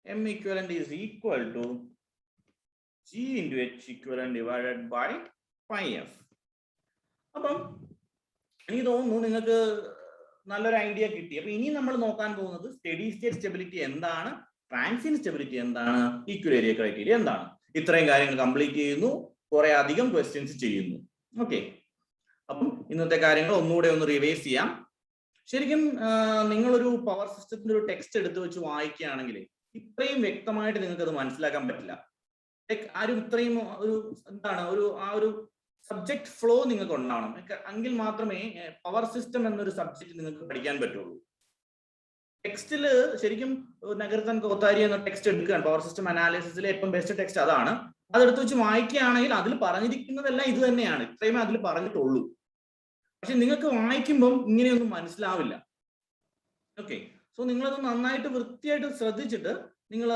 M equivalent is equal to G into H equivalent divided by pi f. അപ്പം എനിക്ക് തോന്നുന്നു നിങ്ങൾക്ക് നല്ലൊരു ഐഡിയ കിട്ടി. അപ്പൊ ഇനി നമ്മൾ നോക്കാൻ പോകുന്നത് സ്റ്റഡി സ്റ്റേറ്റ് സ്റ്റെബിലിറ്റി എന്താണ്, ട്രാൻസിയന്റ് സ്റ്റെബിലിറ്റി എന്താണ്, ഈക്വലേരിയ ക്രൈറ്റീരിയ എന്താണ്. ഇത്രയും കാര്യങ്ങൾ കംപ്ലീറ്റ് ചെയ്യുന്നു, കുറെ അധികം ക്വസ്റ്റ്യൻസ് ചെയ്യുന്നു. ഓക്കെ, അപ്പം ഇന്നത്തെ കാര്യങ്ങൾ ഒന്നുകൂടെ ഒന്ന് റിവൈസ് ചെയ്യാം. ശരിക്കും നിങ്ങളൊരു പവർ സിസ്റ്റത്തിന്റെ ഒരു ടെക്സ്റ്റ് എടുത്ത് വെച്ച് വായിക്കുകയാണെങ്കിൽ ഇത്രയും വ്യക്തമായിട്ട് നിങ്ങൾക്ക് അത് മനസ്സിലാക്കാൻ പറ്റില്ല. ആരും ഇത്രയും ഒരു എന്താണ് ഒരു സബ്ജക്ട് ഫ്ലോ നിങ്ങൾക്ക് ഉണ്ടാവണം, എങ്കിൽ മാത്രമേ പവർ സിസ്റ്റം എന്നൊരു സബ്ജക്ട് നിങ്ങൾക്ക് പഠിക്കാൻ പറ്റുള്ളൂ. ടെക്സ്റ്റില് ശരിക്കും നഗരത്തൻ കോത്താരി എന്ന ടെക്സ്റ്റ് എടുക്കുകയാണ്, പവർ സിസ്റ്റം അനാലിസിസിലെ ഏറ്റവും ബെസ്റ്റ് ടെക്സ്റ്റ് അതാണ്. അതെടുത്ത് വെച്ച് വായിക്കുകയാണെങ്കിൽ അതിൽ പറഞ്ഞിരിക്കുന്നതെല്ലാം ഇത് തന്നെയാണ്, ഇത്രയുമേ അതിൽ പറഞ്ഞിട്ടുള്ളൂ. പക്ഷെ നിങ്ങൾക്ക് വായിക്കുമ്പം ഇങ്ങനെയൊന്നും മനസ്സിലാവില്ല. ഓക്കെ, സോ നിങ്ങളത് നന്നായിട്ട് വൃത്തിയായിട്ട് ശ്രദ്ധിച്ചിട്ട് നിങ്ങൾ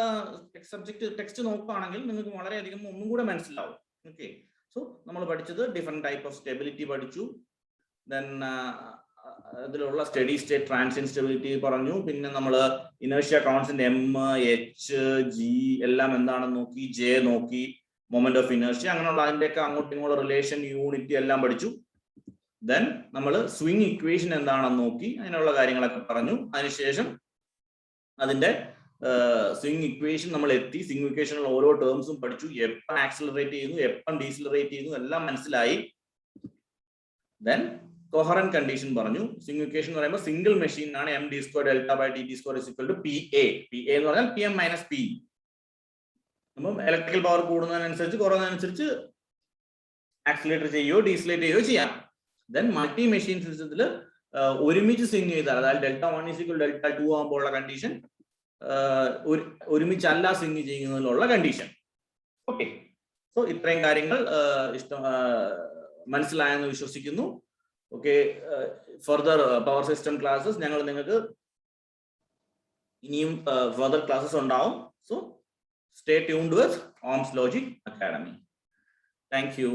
സബ്ജക്ട് ടെക്സ്റ്റ് നോക്കുകയാണെങ്കിൽ നിങ്ങൾക്ക് വളരെയധികം ഒന്നും കൂടെ മനസ്സിലാവും. ഓക്കെ, സോ നമ്മൾ പഠിച്ചത് ഡിഫറെന്റ് ടൈപ്പ് ഓഫ് സ്റ്റെബിലിറ്റി പഠിച്ചു, ദെൻ അതിലുള്ള സ്റ്റഡി സ്റ്റേറ്റ് ട്രാൻസിയന്റ് സ്റ്റെബിലിറ്റി പറഞ്ഞു, പിന്നെ നമ്മൾ inertia constant M, H, G എല്ലാം എന്താണെന്ന് നോക്കി, J നോക്കി, മൊമെന്റ് ഓഫ് ഇനേർഷ്യ, അങ്ങനെയുള്ള അതിന്റെയൊക്കെ അങ്ങോട്ടും ഇങ്ങോട്ടുള്ള റിലേഷൻ, യൂണിറ്റി എല്ലാം പഠിച്ചു. ദെൻ നമ്മൾ സ്വിംഗ് ഇക്വേഷൻ എന്താണെന്ന് നോക്കി, അതിനുള്ള കാര്യങ്ങളൊക്കെ പറഞ്ഞു. അതിനുശേഷം അതിന്റെ സ്വിംഗ് ഇക്വേഷൻ നമ്മൾ എത്തി, സ്വിംഗ് ഇക്വേഷനുള്ള ഓരോ ടേംസും പഠിച്ചു, എപ്പം ആക്സിലറേറ്റ് ചെയ്യുന്നു, എപ്പം ഡീസിലറേറ്റ് ചെയ്യുന്നു എല്ലാം മനസ്സിലായി. ദെൻ കോഹറന്റ് കണ്ടീഷൻ പറഞ്ഞു. സ്വിംഗ് ഇക്വേഷൻ എന്ന് പറയുമ്പോൾ സിംഗിൾ മെഷീൻ ആണ് M d square delta by dt square is equal to PA. PA എന്ന് പറഞ്ഞാൽ PM minus P. അപ്പം ഇലക്ട്രിക്കൽ പവർ കൂടുന്നതിനനുസരിച്ച് കുറയുന്നതിനനുസരിച്ച് ആക്സിലേറ്റർ ചെയ്യുകയോ ഡീസിലേറ്റ് ചെയ്യുകയോ ചെയ്യാം. ദെൻ മൾട്ടി മെഷീൻ സിസ്റ്റത്തിൽ ഒരുമിച്ച് സ്വിംഗ് ചെയ്താൽ, അതായത് delta 1 is equal to delta 2 ആകുമ്പോഴുള്ള കണ്ടീഷൻ, ഒരുമിച്ചല്ല സ്വിംഗ് ചെയ്യുന്നതിലുള്ള കണ്ടീഷൻ. ഓക്കെ, സോ ഇത്രയും കാര്യങ്ങൾ മനസ്സിലായെന്ന് വിശ്വസിക്കുന്നു. Okay, further power system classes ഞങ്ങൾ നിങ്ങൾക്ക് ഇനിയും ഫർദർ ക്ലാസ്സസ് ഉണ്ടാവും. So stay tuned with Ohm's Logic Academy. Thank U.